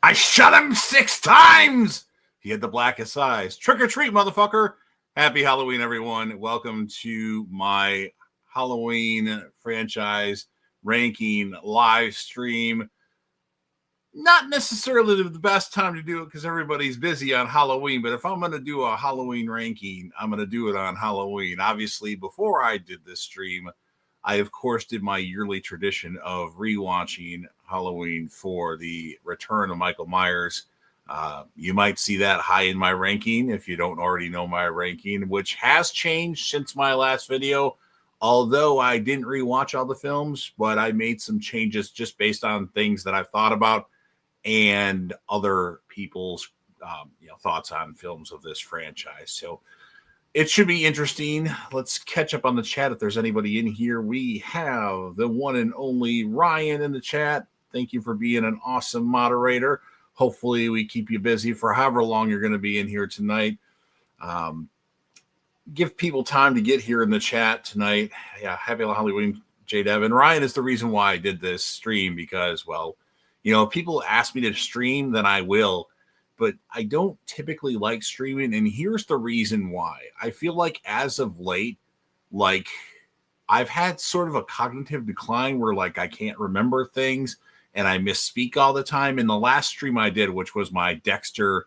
I shot him 6 times. He had the blackest eyes. Trick or treat, motherfucker. Happy Halloween, everyone. Welcome to my Halloween franchise ranking live stream. Not necessarily the best time to do it because everybody's busy on Halloween, but if I'm going to do a Halloween ranking, I'm going to do it on Halloween. Obviously, before I did this stream, I, of course, did my yearly tradition of rewatching Halloween for the return of Michael Myers. You might see that high in my ranking if you don't already know my ranking, which has changed since my last video. Although I didn't rewatch all the films, but I made some changes just based on things that I've thought about and other people's thoughts on films of this franchise. So it should be interesting. Let's catch up on the chat if there's anybody in here. We have the one and only Ryan in the chat. Thank you for being an awesome moderator. Hopefully we keep you busy for however long you're going to be in here tonight. Give people time to get here in the chat tonight. Yeah, happy Halloween, J-Dev. And Ryan is the reason why I did this stream because, well, if people ask me to stream, then I will. But I don't typically like streaming, and here's the reason why. I feel like as of late, like I've had sort of a cognitive decline where like I can't remember things and I misspeak all the time. In the last stream I did, which was my Dexter,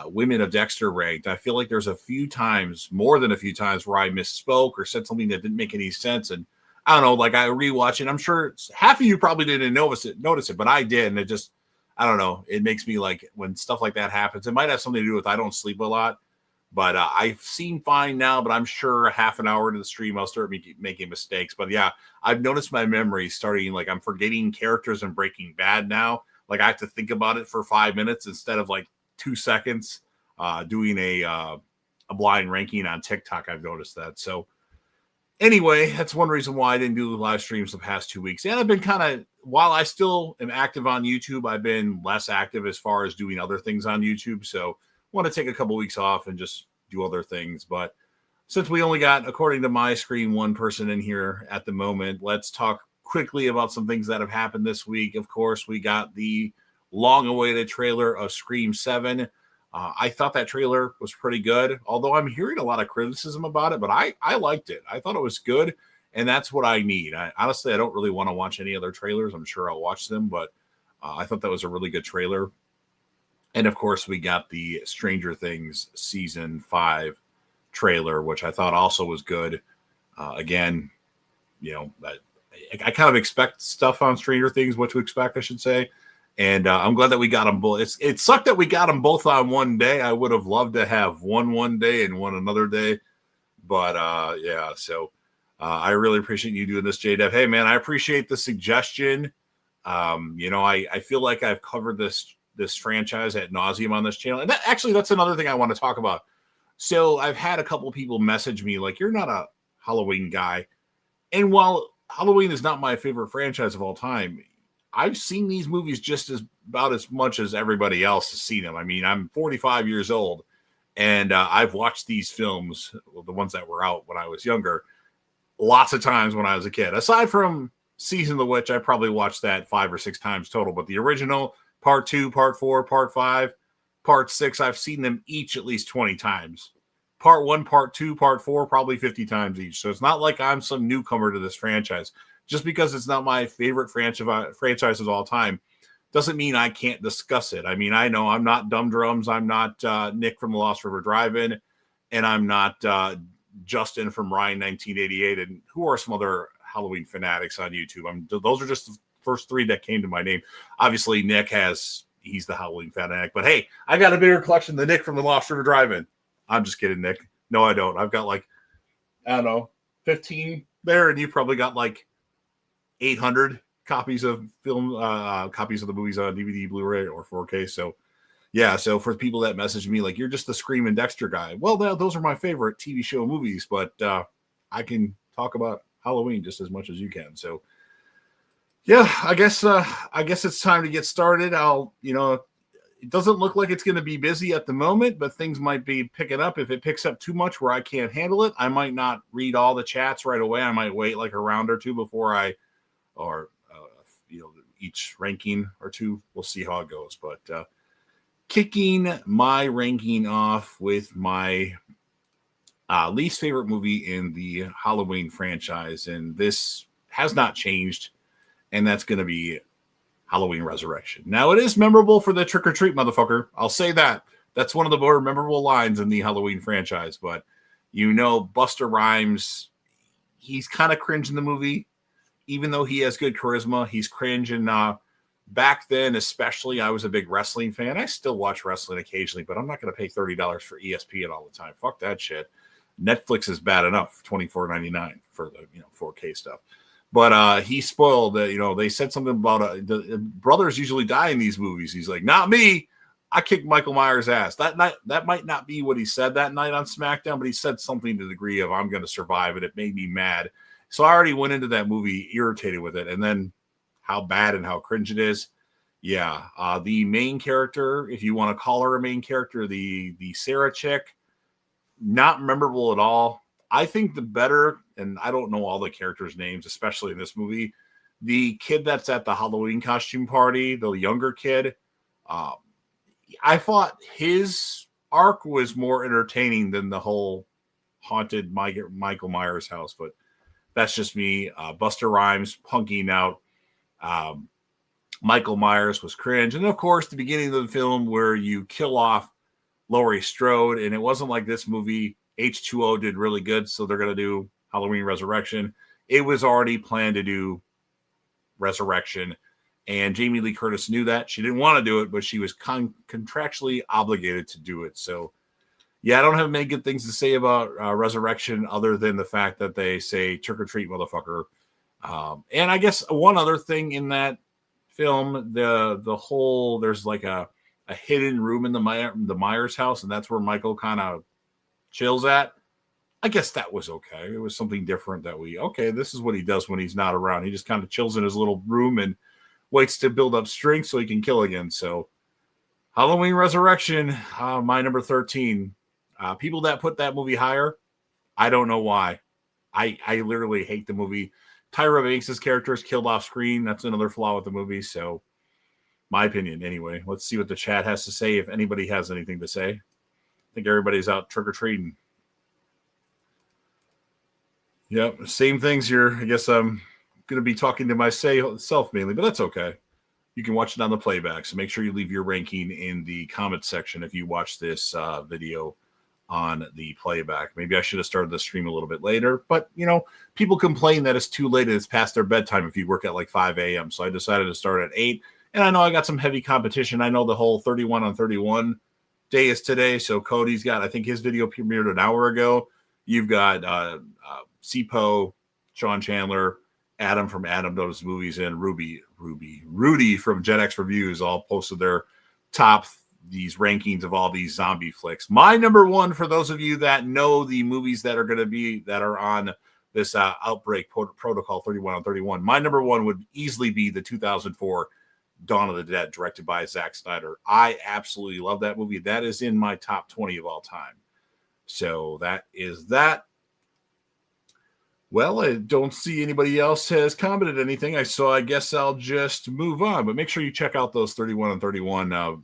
Women of Dexter ranked, I feel like there's a few times, more than a few times, where I misspoke or said something that didn't make any sense. And I don't know, like I rewatch it. I'm sure half of you probably didn't notice it, but I did, and it just, I don't know. It makes me like when stuff like that happens. It might have something to do with I don't sleep a lot, but I seem fine now. But I'm sure half an hour into the stream, I'll start making mistakes. But yeah, I've noticed my memory starting like I'm forgetting characters in Breaking Bad now. Like I have to think about it for 5 minutes instead of like 2 seconds. Doing a blind ranking on TikTok, I've noticed that. So anyway, that's one reason why I didn't do live streams the past 2 weeks. And I've been kind of, while I still am active on YouTube, I've been less active as far as doing other things on YouTube. So I want to take a couple weeks off and just do other things. But since we only got, according to my screen, one person in here at the moment, let's talk quickly about some things that have happened this week. Of course, we got the long-awaited trailer of Scream 7. I thought that trailer was pretty good, although I'm hearing a lot of criticism about it, but I liked it. I thought it was good, and that's what I need. Honestly, I don't really want to watch any other trailers. I'm sure I'll watch them, but I thought that was a really good trailer. And, of course, we got the Stranger Things Season 5 trailer, which I thought also was good. Again, I kind of expect stuff on Stranger Things, what to expect, I should say. And I'm glad that we got them both. It sucked that we got them both on one day. I would have loved to have one day and one another day. But, yeah, so I really appreciate you doing this, J-Dev. Hey, man, I appreciate the suggestion. I feel like I've covered this franchise ad nauseum on this channel. And that's another thing I want to talk about. So I've had a couple people message me like, you're not a Halloween guy. And while Halloween is not my favorite franchise of all time, I've seen these movies just about as much as everybody else has seen them. I mean, I'm 45 years old, and I've watched these films, the ones that were out when I was younger, lots of times when I was a kid. Aside from Season of the Witch, I probably watched that 5 or 6 times total. But the original, Part 2, Part 4, Part 5, Part 6, I've seen them each at least 20 times. Part 1, Part 2, Part 4, probably 50 times each. So it's not like I'm some newcomer to this franchise. Just because it's not my favorite franchise of all time doesn't mean I can't discuss it. I mean, I know I'm not Dumb Drums. I'm not Nick from the Lost River Drive-In. And I'm not Justin from Ryan 1988. And who are some other Halloween fanatics on YouTube? Those are just the first 3 that came to my name. Obviously, Nick he's the Halloween fanatic. But hey, I got a bigger collection than Nick from the Lost River Drive-In. I'm just kidding, Nick. No, I don't. I've got like, I don't know, 15 there. And you probably got like 800 copies of film, copies of the movies on DVD, Blu-ray, or 4K. So, yeah. So for people that message me like you're just the Scream and Dexter guy, well, those are my favorite TV show movies, but I can talk about Halloween just as much as you can. So, yeah, I guess it's time to get started. It doesn't look like it's going to be busy at the moment, but things might be picking up. If it picks up too much where I can't handle it, I might not read all the chats right away. I might wait like a round or two before each ranking or two. We'll see how it goes. But kicking my ranking off with my least favorite movie in the Halloween franchise, and this has not changed, and that's going to be Halloween Resurrection. Now, it is memorable for the trick or treat, motherfucker. I'll say that. That's one of the more memorable lines in the Halloween franchise. But, Busta Rhymes, he's kind of cringe in the movie. Even though he has good charisma, he's cringe. And back then, especially, I was a big wrestling fan. I still watch wrestling occasionally, but I'm not going to pay $30 for ESPN all the time. Fuck that shit. Netflix is bad enough, $24.99 for the 4K stuff. But he spoiled that, they said something about the brothers usually die in these movies. He's like, not me. I kicked Michael Myers' ass. That night, that might not be what he said that night on SmackDown, but he said something to the degree of, I'm going to survive it. It made me mad. So I already went into that movie irritated with it. And then how bad and how cringe it is. Yeah. The main character, if you want to call her a main character, the Sarah chick, not memorable at all. I think the better, and I don't know all the characters' names, especially in this movie, the kid that's at the Halloween costume party, the younger kid, I thought his arc was more entertaining than the whole haunted Michael Myers house, but that's just me. Busta Rhymes punking out Michael Myers was cringe. And of course, the beginning of the film where you kill off Laurie Strode, and it wasn't like this movie H2O did really good, so they're going to do Halloween Resurrection. It was already planned to do Resurrection, and Jamie Lee Curtis knew that. She didn't want to do it, but she was contractually obligated to do it. So, yeah, I don't have many good things to say about Resurrection other than the fact that they say trick or treat, motherfucker. And I guess one other thing in that film, the whole, there's like a hidden room in the Myers house, and that's where Michael kind of chills at. I guess that was okay. It was something different that this is what he does when he's not around. He just kind of chills in his little room and waits to build up strength so he can kill again. So Halloween Resurrection, my number 13. People that put that movie higher, I don't know why. I literally hate the movie. Tyra Banks' character is killed off screen. That's another flaw with the movie. So my opinion anyway. Let's see what the chat has to say, if anybody has anything to say. I think everybody's out trick-or-treating. Yep, same things here. I guess I'm going to be talking to myself mainly, but that's okay. You can watch it on the playback, so make sure you leave your ranking in the comment section if you watch this video on the playback. Maybe I should have started the stream a little bit later, but, people complain that it's too late and it's past their bedtime if you work at like 5 a.m., so I decided to start at 8, and I know I got some heavy competition. I know the whole 31 on 31 day is today, so Cody's got, I think his video premiered an hour ago. You've got Sipo, Sean Chandler, Adam from Adam Does Movies, and Rudy from Gen X Reviews all posted their top these rankings of all these zombie flicks. My number one, for those of you that know the movies that are on this Outbreak Protocol 31 on 31, my number one would easily be the 2004 Dawn of the Dead, directed by Zack Snyder. I absolutely love that movie. That is in my top 20 of all time. So that is that. Well, I don't see anybody else has commented anything. I guess I'll just move on. But make sure you check out those 31 on 31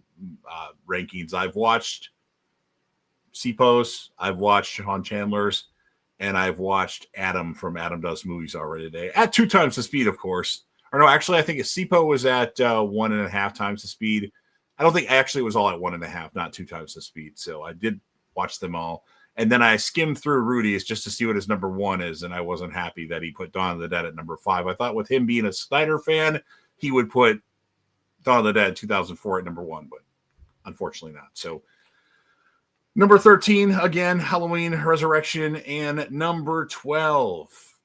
rankings. I've watched Sipo's, I've watched Sean Chandler's, and I've watched Adam from Adam Does Movies already today. At 2 times the speed, of course. Or no, actually, I think Sipo was at 1.5 times the speed. I don't think actually it was all at 1.5, not 2 times the speed. So I did watch them all. And then I skimmed through Rudy's just to see what his number 1 is, and I wasn't happy that he put Dawn of the Dead at number 5. I thought with him being a Snyder fan, he would put Dawn of the Dead 2004 at number 1, but unfortunately not. So number 13, again, Halloween Resurrection, and number 12.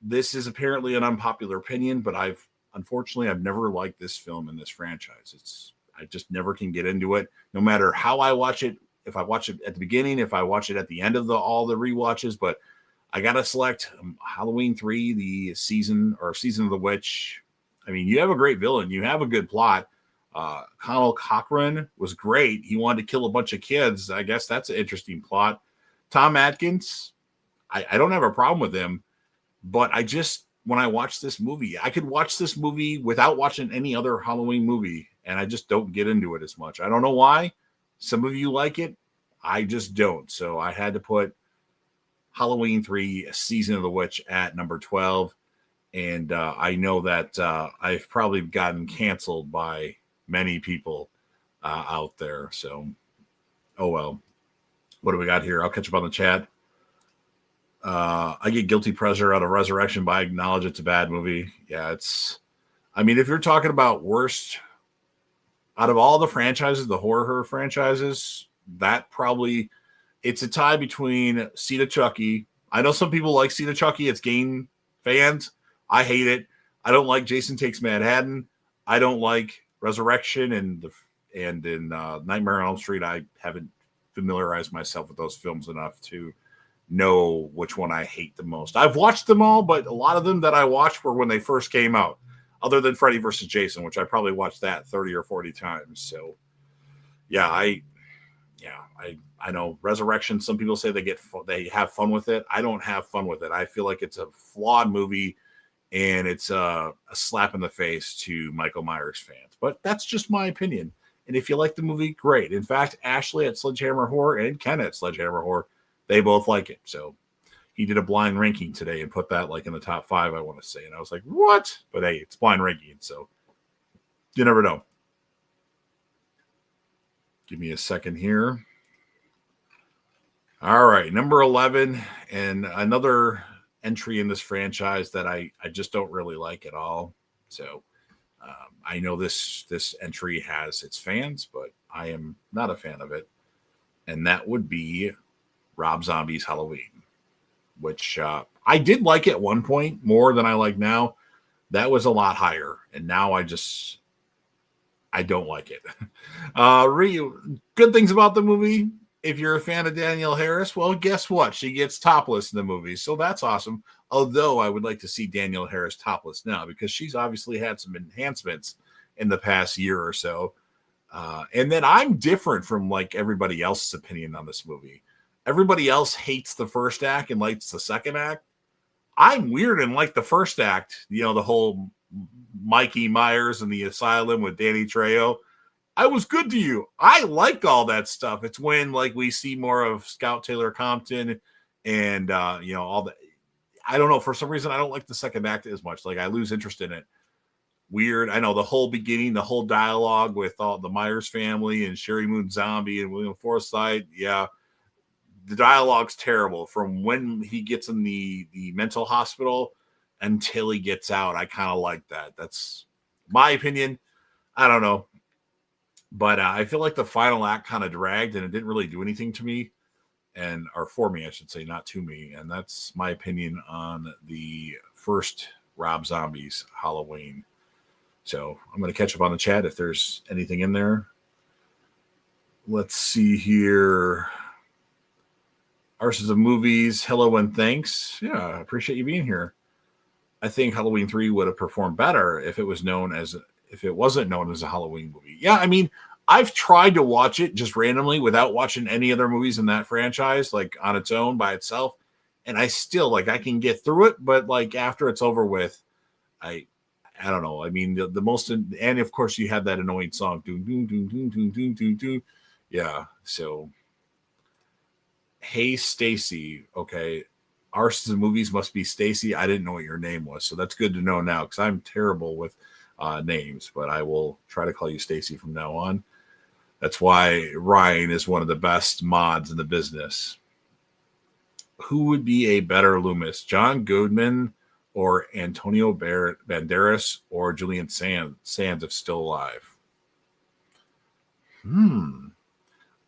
This is apparently an unpopular opinion, but I've never liked this film in this franchise. I just never can get into it, no matter how I watch it. If I watch it at the beginning, if I watch it at the end of all the rewatches, but I got to select Halloween 3, the season of the witch. I mean, you have a great villain. You have a good plot. Connell Cochran was great. He wanted to kill a bunch of kids. I guess that's an interesting plot. Tom Atkins, I don't have a problem with him, but I just when I watch this movie. I could watch this movie without watching any other Halloween movie, and I just don't get into it as much. I don't know why. Some of you like it. I just don't. So I had to put Halloween 3 Season of the Witch at number 12. And I know that I've probably gotten canceled by many people out there. So, oh well. What do we got here? I'll catch up on the chat. I get guilty pleasure out of Resurrection, but I acknowledge it's a bad movie. Yeah, I mean, if you're talking about worst out of all the franchises, the horror franchises, that probably, it's a tie between Seed of Chucky. I know some people like Seed of Chucky. It's gained fans. I hate it. I don't like Jason Takes Manhattan. I don't like Resurrection and in Nightmare on Elm Street. I haven't familiarized myself with those films enough to know which one I hate the most. I've watched them all, but a lot of them that I watched were when they first came out, other than Freddy versus Jason, which I probably watched that 30 or 40 times. So yeah, I know Resurrection. Some people say they have fun with it. I don't have fun with it. I feel like it's a flawed movie, and it's a slap in the face to Michael Myers fans. But that's just my opinion. And if you like the movie, great. In fact, Ashley at Sledgehammer Horror and Ken at Sledgehammer Horror, they both like it. So he did a blind ranking today and put that like in the top 5, I want to say. And I was like, what? But hey, it's blind ranking, so you never know. Give me a second here. All right, number 11, and another entry in this franchise that I just don't really like at all. So I know this entry has its fans, but I am not a fan of it. And that would be Rob Zombie's Halloween, which I did like at one point more than I like now. That was a lot higher. And now I don't like it. Good things about the movie. If you're a fan of Danielle Harris, well, guess what? She gets topless in the movie. So that's awesome. Although I would like to see Danielle Harris topless now, because she's obviously had some enhancements in the past year or so. And then I'm different from like everybody else's opinion on this movie. Everybody else hates the first act and likes the second act. I'm weird and like the first act, the whole Mikey Myers in the asylum with Danny Trejo. I was good to you. I like all that stuff. It's when like we see more of Scout Taylor Compton and all that. I don't know. For some reason, I don't like the second act as much. Like I lose interest in it. Weird. I know the whole beginning, the whole dialogue with all the Myers family and Sherry Moon Zombie and William Forsythe. Yeah. The dialogue's terrible from when he gets in the mental hospital until he gets out. I kind of like that. That's my opinion. I don't know. But I feel like the final act kind of dragged and it didn't really do anything to me, or for me, I should say, not to me. And that's my opinion on the first Rob Zombie's Halloween. So I'm going to catch up on the chat if there's anything in there. Let's see here. Arses of Movies. Hello and thanks. Yeah, I appreciate you being here. I think Halloween 3 would have performed better if it wasn't known as a Halloween movie. Yeah, I mean, I've tried to watch it just randomly without watching any other movies in that franchise, like on its own by itself. And I still I can get through it, but like after it's over with, I don't know. I mean, the most, and of course you have that annoying song. Doom, doom, doom, doom, doom, doom, doom, doom. Yeah. So, hey, Stacy. Okay. Arses of Movies must be Stacy. I didn't know what your name was. So that's good to know now, because I'm terrible with names, but I will try to call you Stacy from now on. That's why Ryan is one of the best mods in the business. Who would be a better Loomis, John Goodman or Antonio Banderas or Julian Sands if still alive?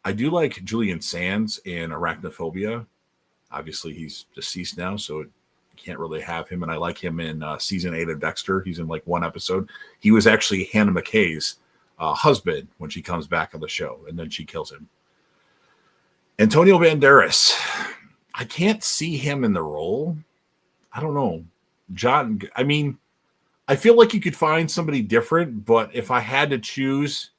I do like Julian Sands in Arachnophobia. Obviously, he's deceased now, so can't really have him. And I like him in season 8 of Dexter. He's in like one episode. He was actually Hannah McKay's husband when she comes back on the show, and then she kills him. Antonio Banderas. I can't see him in the role. I don't know. I mean, I feel like you could find somebody different, but if I had to choose,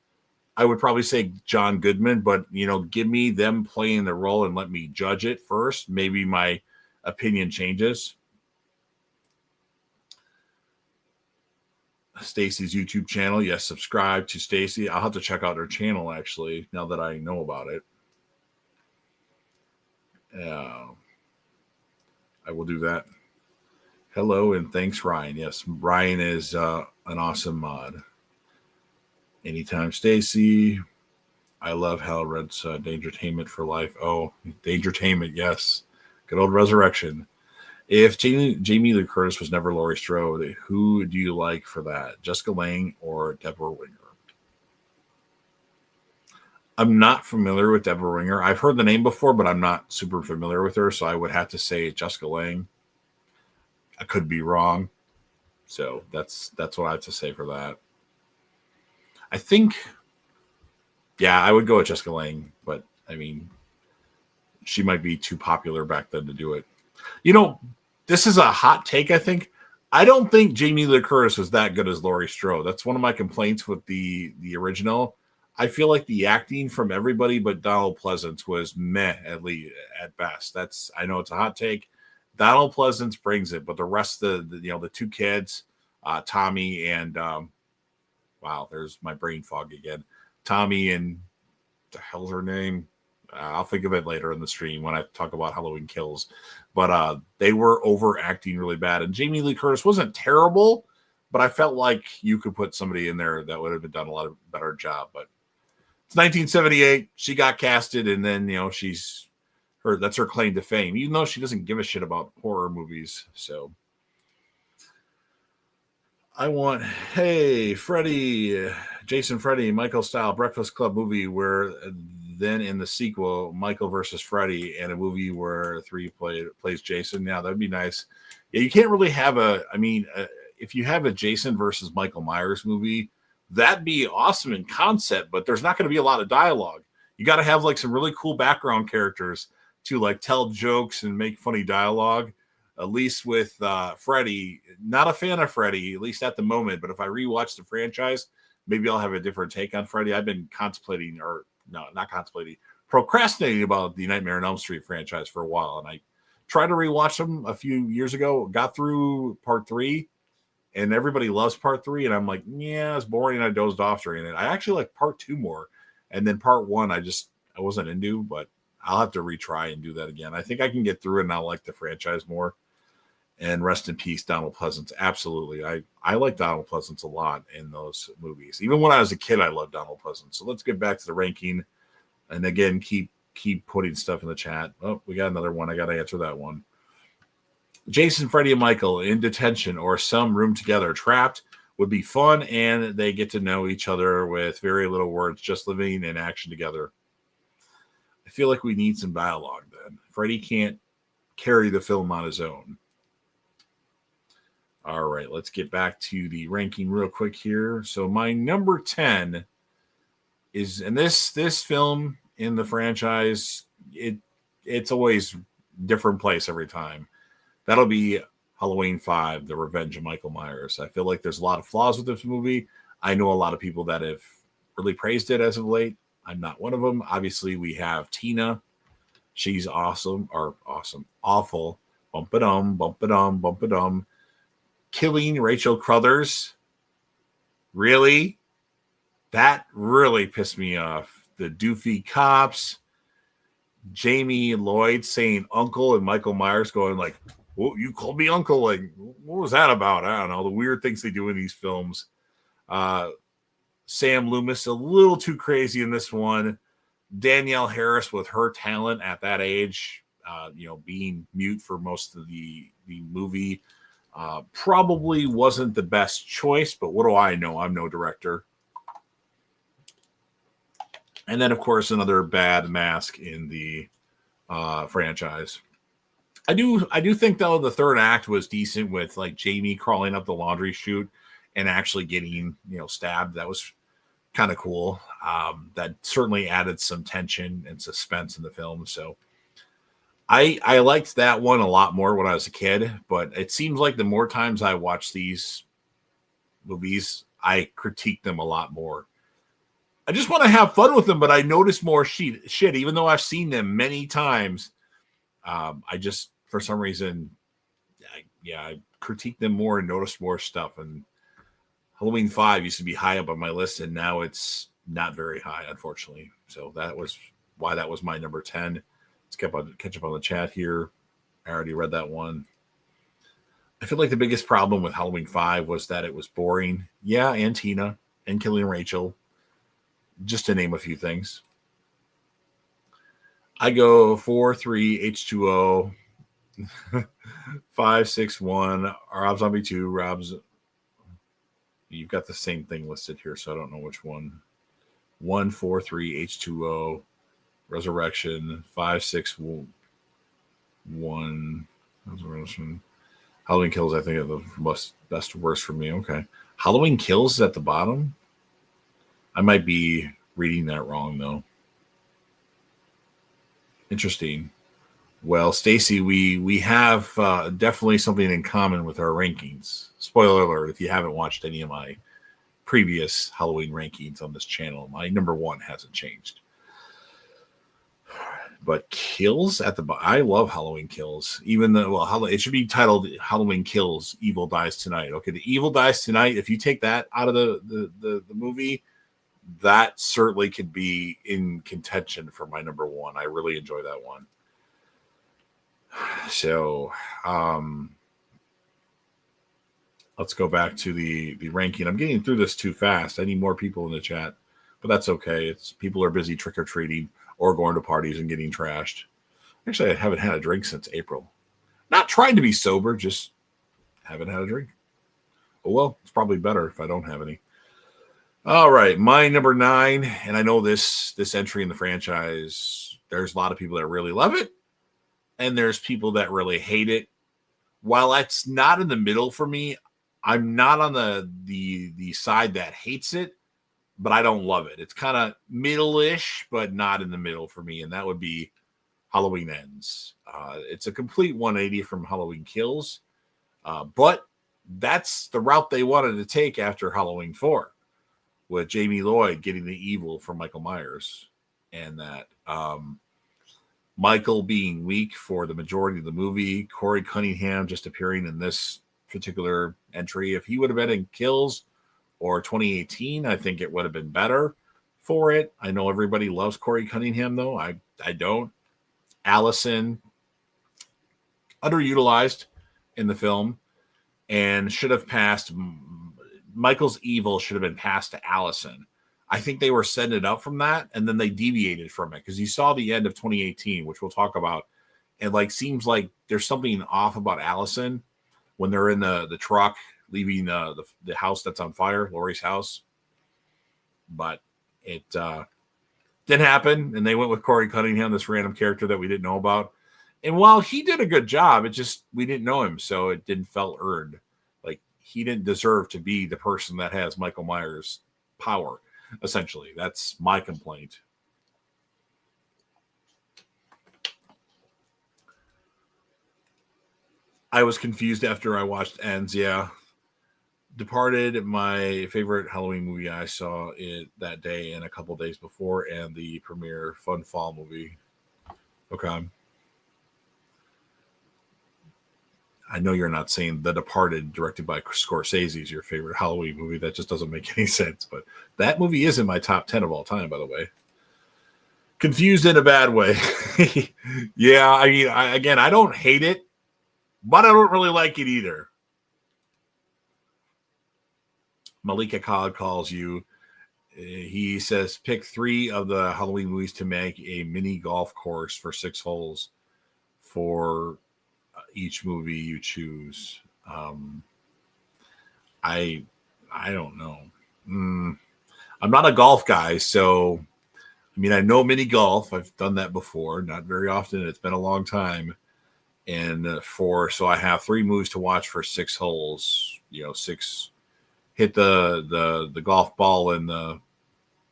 I would probably say John Goodman, but give me them playing the role and let me judge it first. Maybe my opinion changes. Stacy's YouTube channel. Yes, subscribe to Stacy. I'll have to check out her channel actually now that I know about it. I will do that. Hello and thanks, Ryan. Yes, Ryan is an awesome mod. Anytime, Stacy. I love how Red's Dangertainment for life. Oh, Dangertainment, yes. Good old Resurrection. If Jamie Lee Curtis was never Laurie Strode, who do you like for that? Jessica Lange or Deborah Winger? I'm not familiar with Deborah Winger. I've heard the name before, but I'm not super familiar with her, so I would have to say Jessica Lange. I could be wrong. So that's what I have to say for that. I think, yeah, I would go with Jessica Lange, but I mean, she might be too popular back then to do it. You know, this is a hot take, I think. I don't think Jamie Lee Curtis was that good as Laurie Strode. That's one of my complaints with the original. I feel like the acting from everybody but Donald Pleasance was meh at best. I know it's a hot take. Donald Pleasance brings it, but the rest of the two kids, Tommy and wow, there's my brain fog again. Tommy and the hell's her name? I'll think of it later in the stream when I talk about Halloween Kills. But they were overacting really bad. And Jamie Lee Curtis wasn't terrible, but I felt like you could put somebody in there that would have done a lot of better job. But it's 1978. She got casted, and then that's her claim to fame, even though she doesn't give a shit about horror movies. So I want, hey, Jason Freddy, Michael style Breakfast Club movie where then in the sequel, Michael versus Freddy, and a movie where 3 plays Jason. Yeah, that'd be nice. Yeah, you can't really have if you have a Jason versus Michael Myers movie, that'd be awesome in concept, but there's not going to be a lot of dialogue. You got to have like some really cool background characters to like tell jokes and make funny dialogue. At least with Freddy, not a fan of Freddy, at least at the moment. But if I rewatch the franchise, maybe I'll have a different take on Freddy. I've been procrastinating about the Nightmare on Elm Street franchise for a while. And I tried to rewatch them a few years ago, got through part 3, and everybody loves part 3. And I'm like, yeah, it's boring. And I dozed off during it. I actually like part 2 more. And then part 1, I wasn't into, but I'll have to retry and do that again. I think I can get through it and I'll like the franchise more. And rest in peace, Donald Pleasance. Absolutely. I like Donald Pleasance a lot in those movies. Even when I was a kid, I loved Donald Pleasance. So let's get back to the ranking. And again, keep putting stuff in the chat. Oh, we got another one. I got to answer that one. Jason, Freddy, and Michael in detention or some room together, trapped, would be fun. And they get to know each other with very little words, just living in action together. I feel like we need some dialogue then. Freddy can't carry the film on his own. All right, let's get back to the ranking real quick here. So my number 10 is, and this film in the franchise, it's always different place every time. That'll be Halloween 5, The Revenge of Michael Myers. I feel like there's a lot of flaws with this movie. I know a lot of people that have really praised it as of late. I'm not one of them. Obviously, we have Tina. She's awesome. Awful. Bump-a-dum, bump-a-dum, bump-a-dum. Killing Rachel Crothers. Really? That really pissed me off. The doofy cops. Jamie Lloyd saying uncle and Michael Myers going like, well, you called me uncle. Like, what was that about? I don't know. The weird things they do in these films. Sam Loomis, a little too crazy in this one. Danielle Harris with her talent at that age, being mute for most of the movie. Probably wasn't the best choice, but what do I know? I'm no director. And then, of course, another bad mask in the franchise. I do think, though, the third act was decent with like Jamie crawling up the laundry chute and actually getting stabbed. That was kind of cool. That certainly added some tension and suspense in the film. So I liked that one a lot more when I was a kid, but it seems like the more times I watch these movies, I critique them a lot more. I just want to have fun with them, but I notice more shit, even though I've seen them many times. I just, for some reason, I critique them more and notice more stuff. And Halloween 5 used to be high up on my list, and now it's not very high, unfortunately. So that was why that was my number 10. Let's catch up on the chat here. I already read that one. I feel like the biggest problem with Halloween 5 was that it was boring. Yeah, and Tina and Killing Rachel, just to name a few things. I go 4, 3, H2O, 5, 6, 1, Rob Zombie 2, Rob's. You've got the same thing listed here, so I don't know which one. 1, 4, 3, H2O, Resurrection, 5, 6, 1, Resurrection. Halloween Kills, I think, are the best worst for me. Okay. Halloween Kills is at the bottom? I might be reading that wrong, though. Interesting. Well, Stacy, we have definitely something in common with our rankings. Spoiler alert, if you haven't watched any of my previous Halloween rankings on this channel, my number 1 hasn't changed. But Kills at the bottom. I love Halloween Kills. Even though, it should be titled Halloween Kills, Evil Dies Tonight. Okay, the Evil Dies Tonight, if you take that out of the movie, that certainly could be in contention for my number 1. I really enjoy that one. So let's go back to the ranking. I'm getting through this too fast. I need more people in the chat, but that's okay. It's people are busy trick-or-treating or going to parties and getting trashed. Actually, I haven't had a drink since April. Not trying to be sober, just haven't had a drink. Oh, well, it's probably better if I don't have any. All right, my number 9, and I know this entry in the franchise, there's a lot of people that really love it, and there's people that really hate it. While that's not in the middle for me, I'm not on the side that hates it, but I don't love it. It's kind of middle-ish, but not in the middle for me, and that would be Halloween Ends. It's a complete 180 from Halloween Kills, but that's the route they wanted to take after Halloween 4, with Jamie Lloyd getting the evil from Michael Myers, and that Michael being weak for the majority of the movie, Corey Cunningham just appearing in this particular entry. If he would have been in Kills or 2018, I think it would have been better for it. I know everybody loves Corey Cunningham, though. I don't. Allison, underutilized in the film, and should have passed. Michael's evil should have been passed to Allison. I think they were setting it up from that, and then they deviated from it because you saw the end of 2018, which we'll talk about. And seems like there's something off about Allison when they're in the truck leaving the house that's on fire, Laurie's house. But it didn't happen, and they went with Corey Cunningham, this random character that we didn't know about. And while he did a good job, we didn't know him, so it didn't felt earned. He didn't deserve to be the person that has Michael Myers' power. Essentially, that's my complaint. I was confused after I watched Ends. Yeah. Departed, my favorite Halloween movie. I saw it that day and a couple days before, and the premiere Fun Fall movie. Okay. I know you're not saying The Departed, directed by Scorsese, is your favorite Halloween movie. That just doesn't make any sense. But that movie is in my top 10 of all time, by the way. Confused in a bad way. Yeah, I mean, I don't hate it, but I don't really like it either. Malika Cog calls you. He says, pick 3 of the Halloween movies to make a mini golf course for 6 holes for each movie you choose. I don't know. I'm not a golf guy, so I mean, I know mini golf. I've done that before, not very often. It's been a long time. And so I have 3 moves to watch for 6 holes. 6 hit the golf ball in the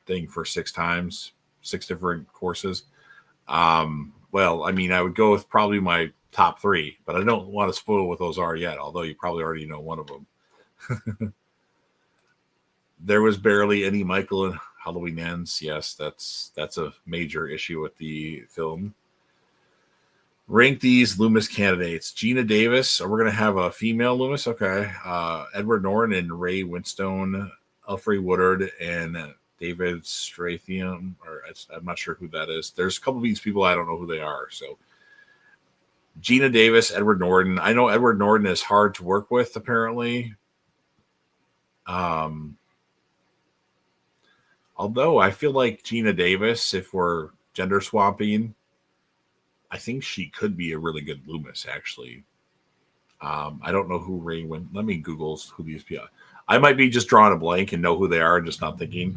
thing for 6 times, 6 different courses. Well, I mean, I would go with probably my top 3, but I don't want to spoil what those are yet, although you probably already know one of them. There was barely any Michael in Halloween Ends. Yes, that's a major issue with the film. Rank these Loomis candidates. Gina Davis. We're going to have a female Loomis. Okay. Edward Norton and Ray Winstone, Alfred Woodard, and David Strathairn. Or I'm not sure who that is. There's a couple of these people I don't know who they are. So Gina Davis, Edward Norton. I know Edward Norton is hard to work with, apparently. Although I feel like Gina Davis, if we're gender swapping, I think she could be a really good Loomis, actually. I don't know who Ray went. Let me Google who these people are. I might be just drawing a blank and know who they are and just not thinking.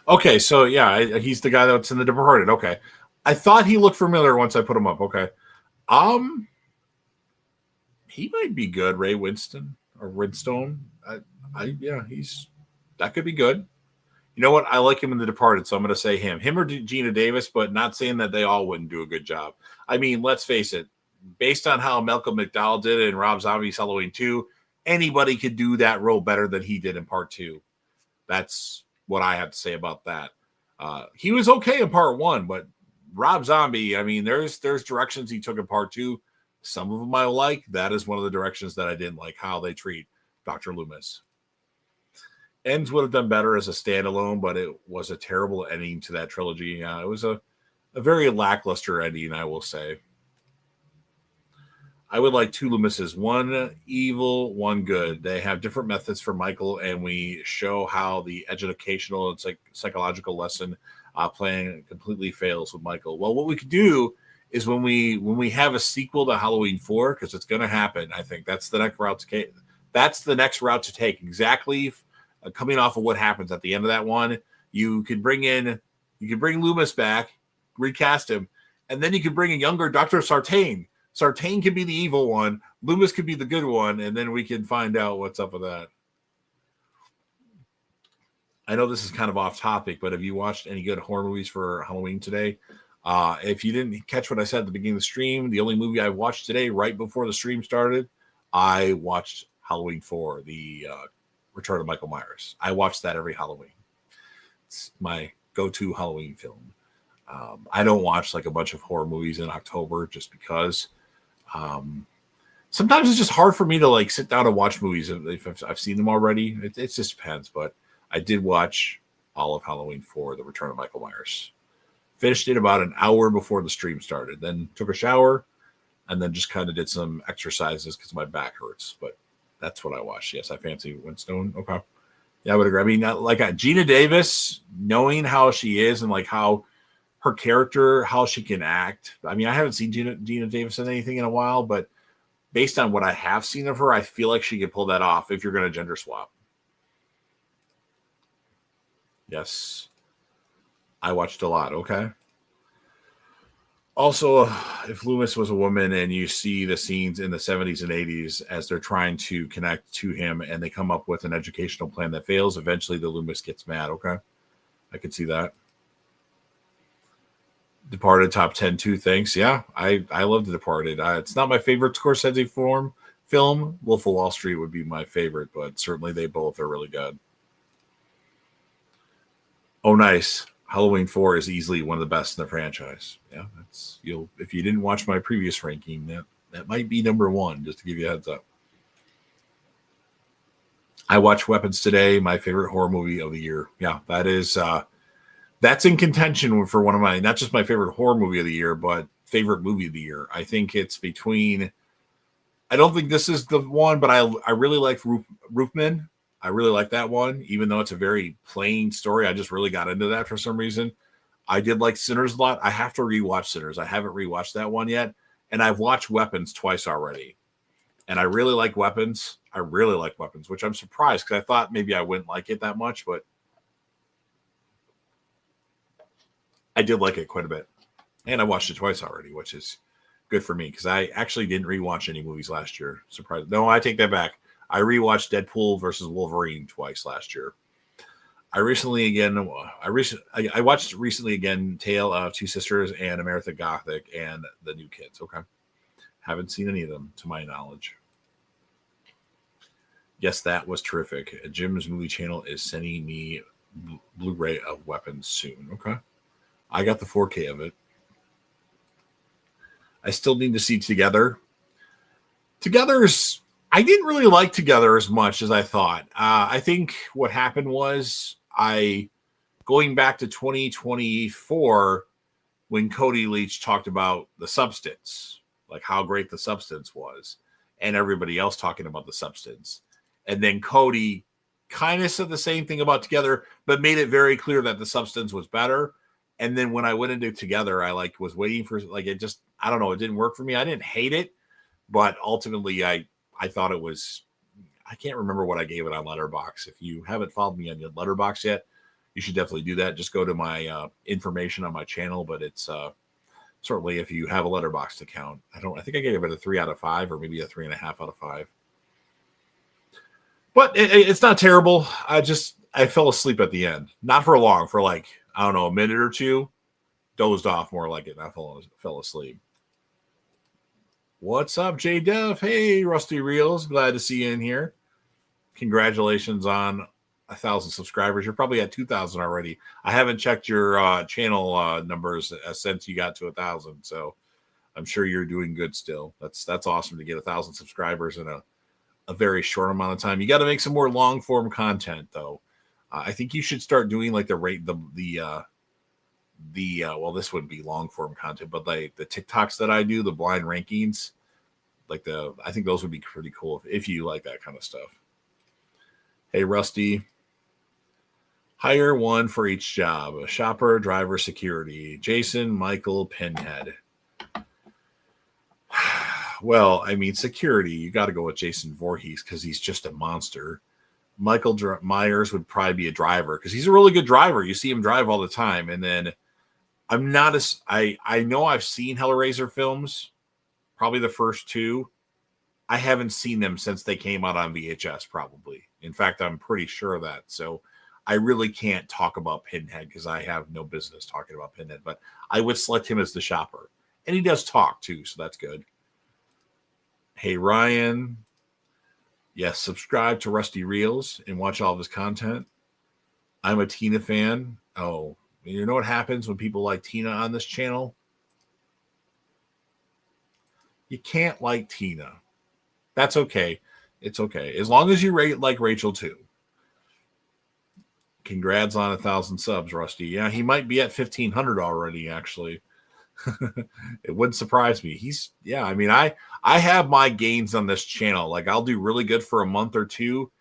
Okay, so yeah, he's the guy that's in The Departed. Okay. I thought he looked familiar once I put him up. Okay. He might be good, Ray Winston or Winstone. That could be good. You know what? I like him in The Departed, so I'm going to say him. Him or Gina Davis, but not saying that they all wouldn't do a good job. I mean, let's face it. Based on how Malcolm McDowell did it in Rob Zombie's Halloween 2, anybody could do that role better than he did in Part 2. That's what I have to say about that. He was okay in Part 1, but Rob Zombie, I mean, there's directions he took in Part 2. Some of them I like. That is one of the directions that I didn't like, how they treat Dr. Loomis. Ends would have done better as a standalone, but it was a terrible ending to that trilogy. It was a very lackluster ending, I will say. I would like two Loomises, one evil, one good. They have different methods for Michael, and we show how the educational and psychological lesson playing completely fails with Michael. Well, what we could do is when we have a sequel to Halloween 4, because it's going to happen, I think that's the next route to take. That's the next route to take. Exactly. Coming off of what happens at the end of that one, you can bring Loomis back, recast him, and then you can bring a younger Dr. Sartain. Sartain can be the evil one, Loomis could be the good one, and then we can find out what's up with that. I know this is kind of off topic, but have you watched any good horror movies for Halloween today? If you didn't catch what I said at the beginning of the stream, the only movie I watched today, right before the stream started, I watched Halloween 4, the Return of Michael Myers. I watch that every Halloween. It's my go-to Halloween film. I don't watch like a bunch of horror movies in October just because sometimes it's just hard for me to like sit down and watch movies if I've seen them already. It just depends. But I did watch all of Halloween 4, The Return of Michael Myers. Finished it about an hour before the stream started. Then took a shower and then just kind of did some exercises because my back hurts. But that's what I watched. Yes, I fancy Winstone. Okay. Yeah, I would agree. I mean, like Gina Davis, knowing how she is and like how her character, how she can act. I mean, I haven't seen Gina Davis in anything in a while, but based on what I have seen of her, I feel like she can pull that off if you're going to gender swap. Yes. I watched a lot. Okay. Also, if Loomis was a woman and you see the scenes in the 70s and 80s as they're trying to connect to him and they come up with an educational plan that fails, eventually the Loomis gets mad. Okay. I could see that. Departed top 10 too. Thanks. Yeah, I love The Departed. It's not my favorite Scorsese film. Wolf of Wall Street would be my favorite, but certainly they both are really good. Oh, nice. Halloween 4 is easily one of the best in the franchise. Yeah, if you didn't watch my previous ranking, that might be number one, just to give you a heads up. I watched Weapons today, my favorite horror movie of the year. Yeah, that's in contention for one of my, not just my favorite horror movie of the year, but favorite movie of the year. I think it's between, I don't think this is the one, but I really like Roofman. I really like that one, even though it's a very plain story. I just really got into that for some reason. I did like Sinners a lot. I have to rewatch Sinners. I haven't rewatched that one yet. And I've watched Weapons twice already. And I really like Weapons. Which I'm surprised because I thought maybe I wouldn't like it that much, but I did like it quite a bit. And I watched it twice already, which is good for me because I actually didn't rewatch any movies last year. Surprised. No, I take that back. I rewatched Deadpool versus Wolverine twice last year. I watched recently again Tale of Two Sisters and America Gothic and The New Kids. Okay. Haven't seen any of them to my knowledge. Yes, that was terrific. Jim's movie channel is sending me Blu-ray of Weapons soon. Okay. I got the 4K of it. I still need to see Together. Together's I didn't really like Together as much as I thought. I think what happened was going back to 2024 when Cody Leach talked about The Substance, like how great The Substance was, and everybody else talking about The Substance. And then Cody kind of said the same thing about Together, but made it very clear that The Substance was better. And then when I went into Together, I was waiting for it just, I don't know, it didn't work for me. I didn't hate it, but ultimately I thought it was, I can't remember what I gave it on Letterboxd. If you haven't followed me on your Letterboxd yet, you should definitely do that. Just go to my information on my channel, but it's certainly if you have a Letterboxd account. I think I gave it a 3 out of 5 or maybe a 3.5 out of 5. But it's not terrible. I fell asleep at the end. Not for long, for I don't know, a minute or two. Dozed off more like it. And I fell asleep. What's up, J Dev? Hey, Rusty Reels. Glad to see you in here. Congratulations on 1,000 subscribers. You're probably at 2,000 already. I haven't checked your channel numbers since you got to 1,000, so I'm sure you're doing good still. That's awesome to get 1,000 subscribers in a very short amount of time. You got to make some more long form content though. I think you should start doing like well, this wouldn't be long form content, but like the TikToks that I do, the blind rankings, I think those would be pretty cool if you like that kind of stuff. Hey, Rusty. Hire one for each job. A shopper, driver, security. Jason, Michael, Pinhead. Well, I mean, security, you got to go with Jason Voorhees because he's just a monster. Michael Myers would probably be a driver because he's a really good driver. You see him drive all the time. And then I'm not as I know I've seen Hellraiser films, probably the first 2. I haven't seen them since they came out on VHS, probably. In fact, I'm pretty sure of that. So I really can't talk about Pinhead because I have no business talking about Pinhead, but I would select him as the shopper. And he does talk too, so that's good. Hey, Ryan. Yes, subscribe to Rusty Reels and watch all of his content. I'm a Tina fan. Oh, you know what happens when people like Tina on this channel? You can't like Tina. That's okay. It's okay. As long as you like Rachel too. Congrats on 1,000 subs, Rusty. Yeah, he might be at 1,500 already, actually. It wouldn't surprise me. I mean, I have my gains on this channel. Like I'll do really good for a month or two.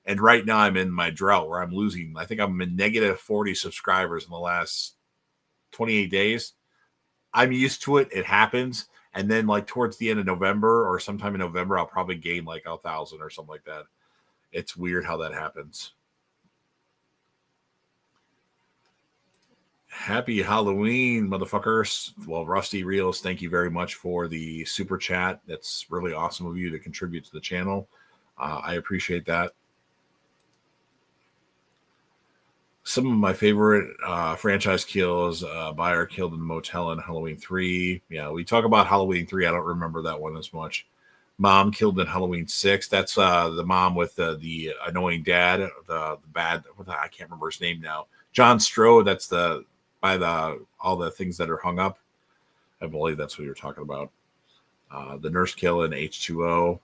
And right now I'm in my drought where I'm losing. I think I'm in negative 40 subscribers in the last 28 days. I'm used to it. It happens. And then like towards the end of November or sometime in November, I'll probably gain like 1,000 or something like that. It's weird how that happens. Happy Halloween, motherfuckers. Well, Rusty Reels, thank you very much for the super chat. That's really awesome of you to contribute to the channel. I appreciate that. Some of my favorite franchise kills, Buyer killed in the motel in Halloween 3. Yeah, we talk about Halloween 3. I don't remember that one as much. Mom killed in Halloween 6. That's the mom with the annoying dad, the bad, I can't remember his name now. John Strode, that's all the things that are hung up. I believe that's what you're talking about. The nurse kill in H2O.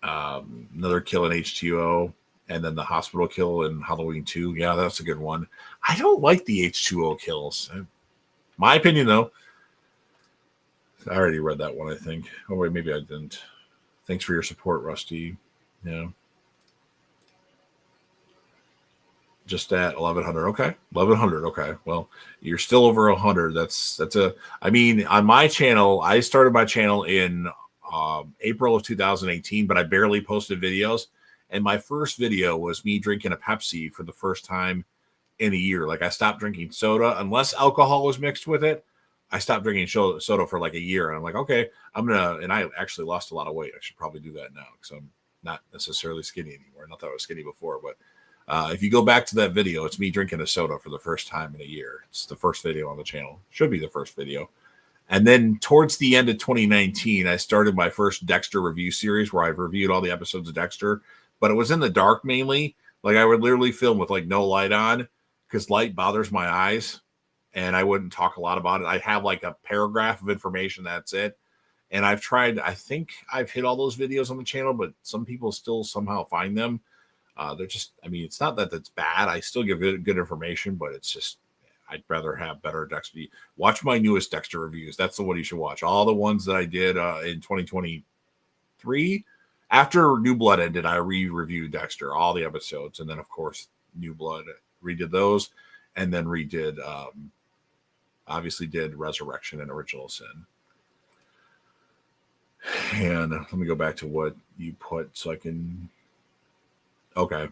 Another kill in H2O. And then the hospital kill in Halloween 2. Yeah, that's a good one. I don't like the H2O kills. My opinion, though. I already read that one, I think. Oh, wait, maybe I didn't. Thanks for your support, Rusty. Yeah. Just at 1,100. Okay. 1,100. Okay. Well, you're still over 100. I mean, on my channel, I started my channel in April of 2018, but I barely posted videos. And my first video was me drinking a Pepsi for the first time in a year. Like I stopped drinking soda unless alcohol was mixed with it. I stopped drinking soda for like a year. And I'm like, okay, and I actually lost a lot of weight. I should probably do that now because I'm not necessarily skinny anymore. Not that I was skinny before, but if you go back to that video, it's me drinking a soda for the first time in a year. It's the first video on the channel. Should be the first video. And then towards the end of 2019, I started my first Dexter review series where I've reviewed all the episodes of Dexter, but it was in the dark mainly. Like I would literally film with like no light on because light bothers my eyes, and I wouldn't talk a lot about it. I have like a paragraph of information. That's it. And I've tried, I think I've hit all those videos on the channel, but some people still somehow find them. They're just, I mean, it's not that that's bad. I still give good information, but it's just, I'd rather have better Dexter. Watch my newest Dexter reviews. That's the one you should watch. All the ones that I did in 2023. After New Blood ended, I re-reviewed Dexter, all the episodes. And then, of course, New Blood, redid those. And then redid, obviously did Resurrection and Original Sin. And let me go back to what you put so I can... Okay.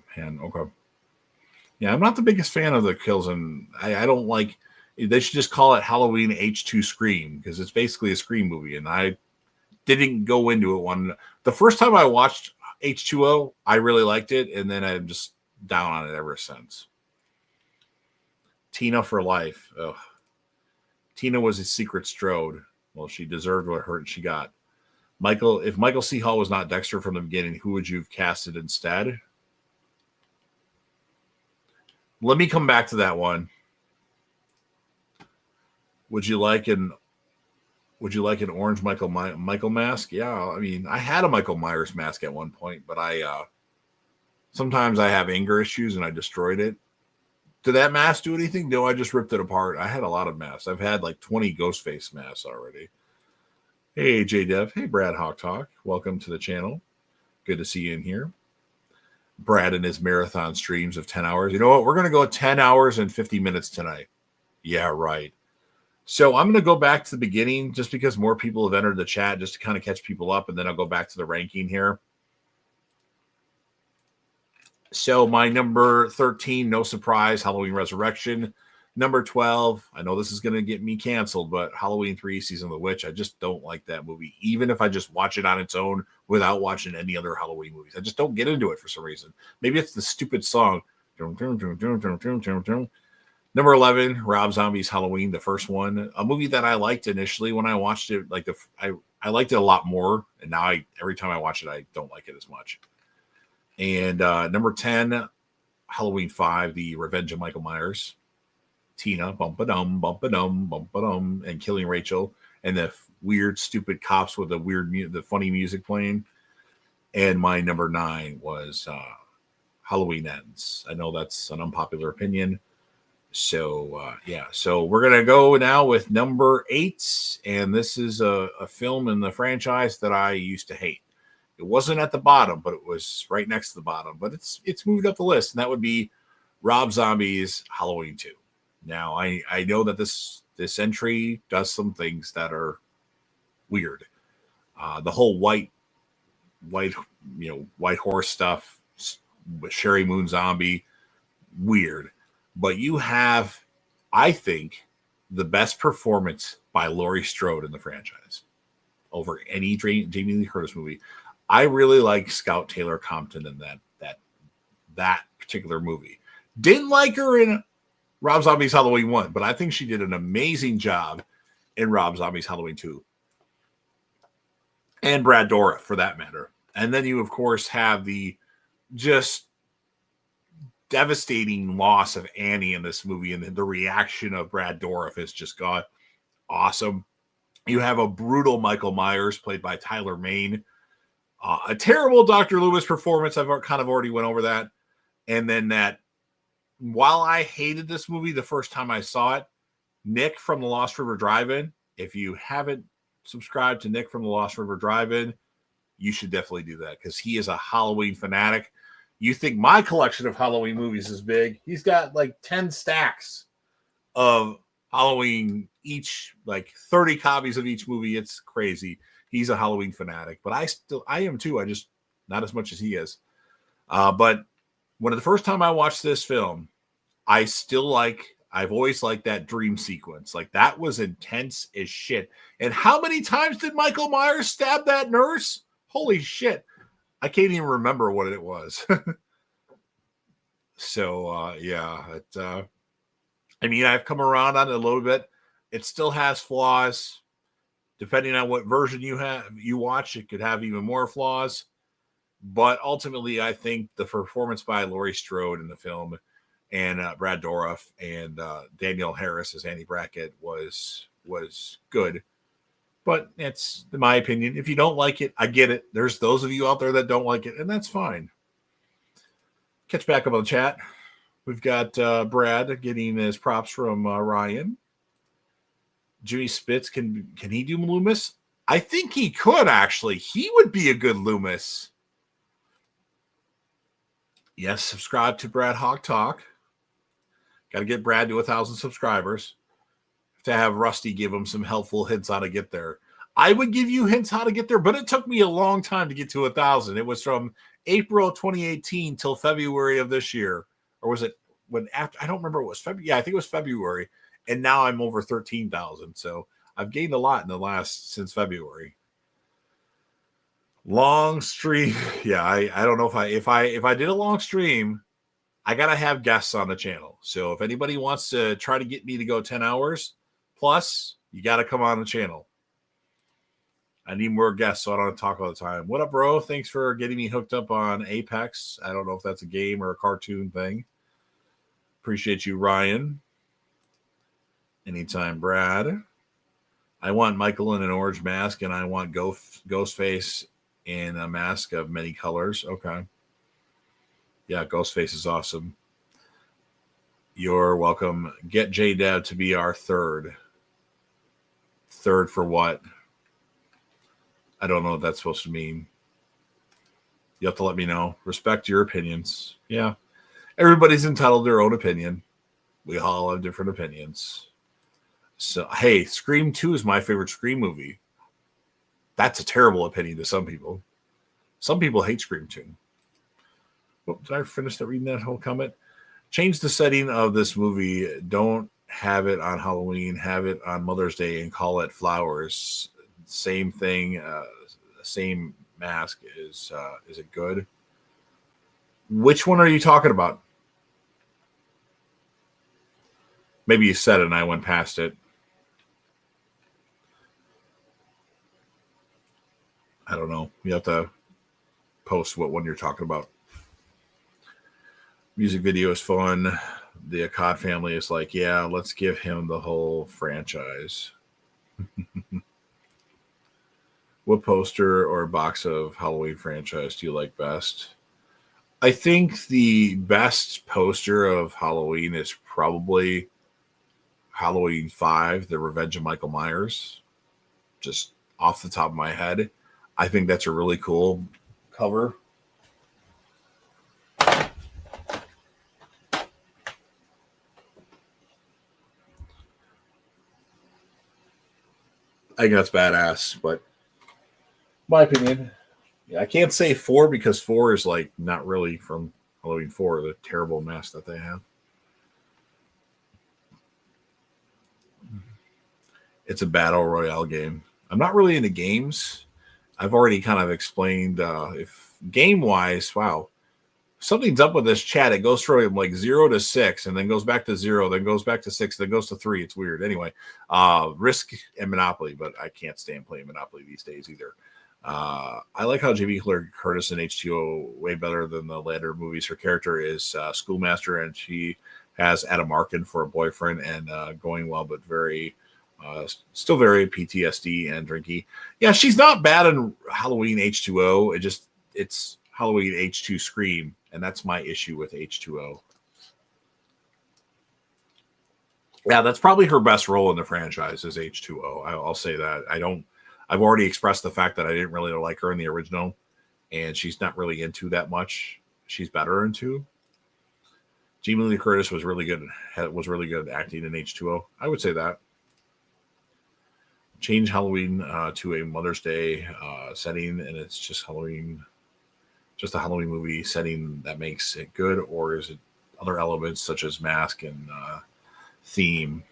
Yeah, I'm not the biggest fan of the kills, and I don't like. They should just call it Halloween H2 Scream because it's basically a Scream movie, and I didn't go into it the first time I watched H2O, I really liked it, and then I'm just down on it ever since. Tina for life. Ugh. Tina was a secret Strode. Well, she deserved what hurt she got. If Michael C. Hall was not Dexter from the beginning, who would you have casted instead? Let me come back to that one. Would you like an orange Michael mask? Yeah, I mean, I had a Michael Myers mask at one point, but sometimes I have anger issues and I destroyed it. Did that mask do anything? No, I just ripped it apart. I had a lot of masks. I've had like 20 Ghostface masks already. Hey, J-Dev. Hey, Brad Hawk Talk. Welcome to the channel. Good to see you in here. Brad and his marathon streams of 10 hours. You know what? We're going to go 10 hours and 50 minutes tonight. Yeah, right. So I'm going to go back to the beginning just because more people have entered the chat just to kind of catch people up, and then I'll go back to the ranking here. So my number 13, no surprise, Halloween Resurrection. Number 12, I know this is going to get me canceled, but Halloween 3, Season of the Witch. I just don't like that movie, even if I just watch it on its own without watching any other Halloween movies. I just don't get into it for some reason. Maybe it's the stupid song. Number 11, Rob Zombie's Halloween, the first one. A movie that I liked initially when I watched it. Like I liked it a lot more, and now every time I watch it, I don't like it as much. And number 10, Halloween 5, The Revenge of Michael Myers. Tina, bump-a-dum, bump-a-dum, bump-a-dum, and Killing Rachel, and the weird, stupid cops with the funny music playing. And my number 9 was Halloween Ends. I know that's an unpopular opinion. So, yeah. So we're going to go now with number 8, and this is a film in the franchise that I used to hate. It wasn't at the bottom, but it was right next to the bottom. But it's moved up the list, and that would be Rob Zombie's Halloween 2. Now, I know that this entry does some things that are weird. The whole white horse stuff with Sherry Moon Zombie, weird. But you have, I think, the best performance by Laurie Strode in the franchise over any Jamie Lee Curtis movie. I really like Scout Taylor Compton in that particular movie. Didn't like her in Rob Zombie's Halloween 1, but I think she did an amazing job in Rob Zombie's Halloween 2. And Brad Dourif, for that matter. And then you, of course, have the just devastating loss of Annie in this movie, and the reaction of Brad Dourif has just gone awesome. You have a brutal Michael Myers, played by Tyler Mane. A terrible Dr. Loomis performance. I've kind of already went over that. And then that, while I hated this movie the first time I saw it, Nick from the Lost River Drive-In, if you haven't subscribed to Nick from the Lost River Drive-In, you should definitely do that because he is a Halloween fanatic. You think my collection of Halloween movies is big? He's got like 10 stacks of Halloween, each like 30 copies of each movie. It's crazy. He's a Halloween fanatic, but I am too. I just not as much as he is. But when the first time I watched this film, I've always liked that dream sequence. Like that was intense as shit. And how many times did Michael Myers stab that nurse? Holy shit. I can't even remember what it was. So, yeah. I mean, I've come around on it a little bit. It still has flaws. Depending on what version you watch, it could have even more flaws. But ultimately, I think the performance by Laurie Strode in the film and Brad Dourif and Danielle Harris as Annie Brackett was good. But it's in my opinion. If you don't like it, I get it. There's those of you out there that don't like it, and that's fine. Catch back up on the chat. We've got Brad getting his props from Ryan. Jimmy Spitz, can he do Loomis? I think he could, actually. He would be a good Loomis. Yes, subscribe to Brad Hawk Talk. Got to get Brad to 1,000 subscribers to have Rusty give him some helpful hints how to get there. I would give you hints how to get there, but it took me a long time to get to 1,000. It was from April 2018 till February of this year. Or was it when after? I don't remember. It was February. Yeah, I think it was February. And now I'm over 13,000. So I've gained a lot in the last since February. Long stream. Yeah, I don't know if I did a long stream, I gotta have guests on the channel. So if anybody wants to try to get me to go 10 hours plus, you gotta come on the channel. I need more guests so I don't talk all the time. What up, bro? Thanks for getting me hooked up on Apex. I don't know if that's a game or a cartoon thing. Appreciate you, Ryan. Anytime, Brad. I want Michael in an orange mask, and I want Ghostface in a mask of many colors. Okay. Yeah, Ghostface is awesome. You're welcome. Get J-Dab to be our third. Third for what? I don't know what that's supposed to mean. You have to let me know. Respect your opinions. Yeah. Everybody's entitled to their own opinion. We all have different opinions. So, hey, Scream 2 is my favorite Scream movie. That's a terrible opinion to some people. Some people hate Scream 2. Oh, did I finish reading that whole comment? Change the setting of this movie. Don't have it on Halloween. Have it on Mother's Day and call it Flowers. Same thing. Same mask. Is it good? Which one are you talking about? Maybe you said it and I went past it. I don't know. You have to post what one you're talking about. Music video is fun. The Akkad family is like, yeah, let's give him the whole franchise. What poster or box of Halloween franchise do you like best? I think the best poster of Halloween is probably Halloween 5, The Revenge of Michael Myers. Just off the top of my head. I think that's a really cool cover. I think that's badass, but my opinion. Yeah, I can't say 4 because 4 is like not really from Halloween 4, the terrible mess that they have. It's a battle royale game. I'm not really into games. I've already kind of explained if game-wise, wow, something's up with this chat. It goes from like 0 to 6 and then goes back to 0, then goes back to 6, then goes to 3. It's weird. Anyway, Risk and Monopoly, but I can't stand playing Monopoly these days either. I like how Jamie Curtis in H2O way better than the later movies. Her character is schoolmaster, and she has Adam Arkin for a boyfriend, and going well, but very still very PTSD and drinky. Yeah, she's not bad in Halloween H2O. It's Halloween H2 Scream, and that's my issue with H2O. Yeah, that's probably her best role in the franchise is H2O. I'll say that. I've already expressed the fact that I didn't really like her in the original, and she's not really into that much. She's better in 2. Jamie Lee Curtis was really good acting in H2O. I would say that. Change Halloween to a Mother's Day setting, and it's just Halloween, just a Halloween movie setting that makes it good, or is it other elements such as mask and theme?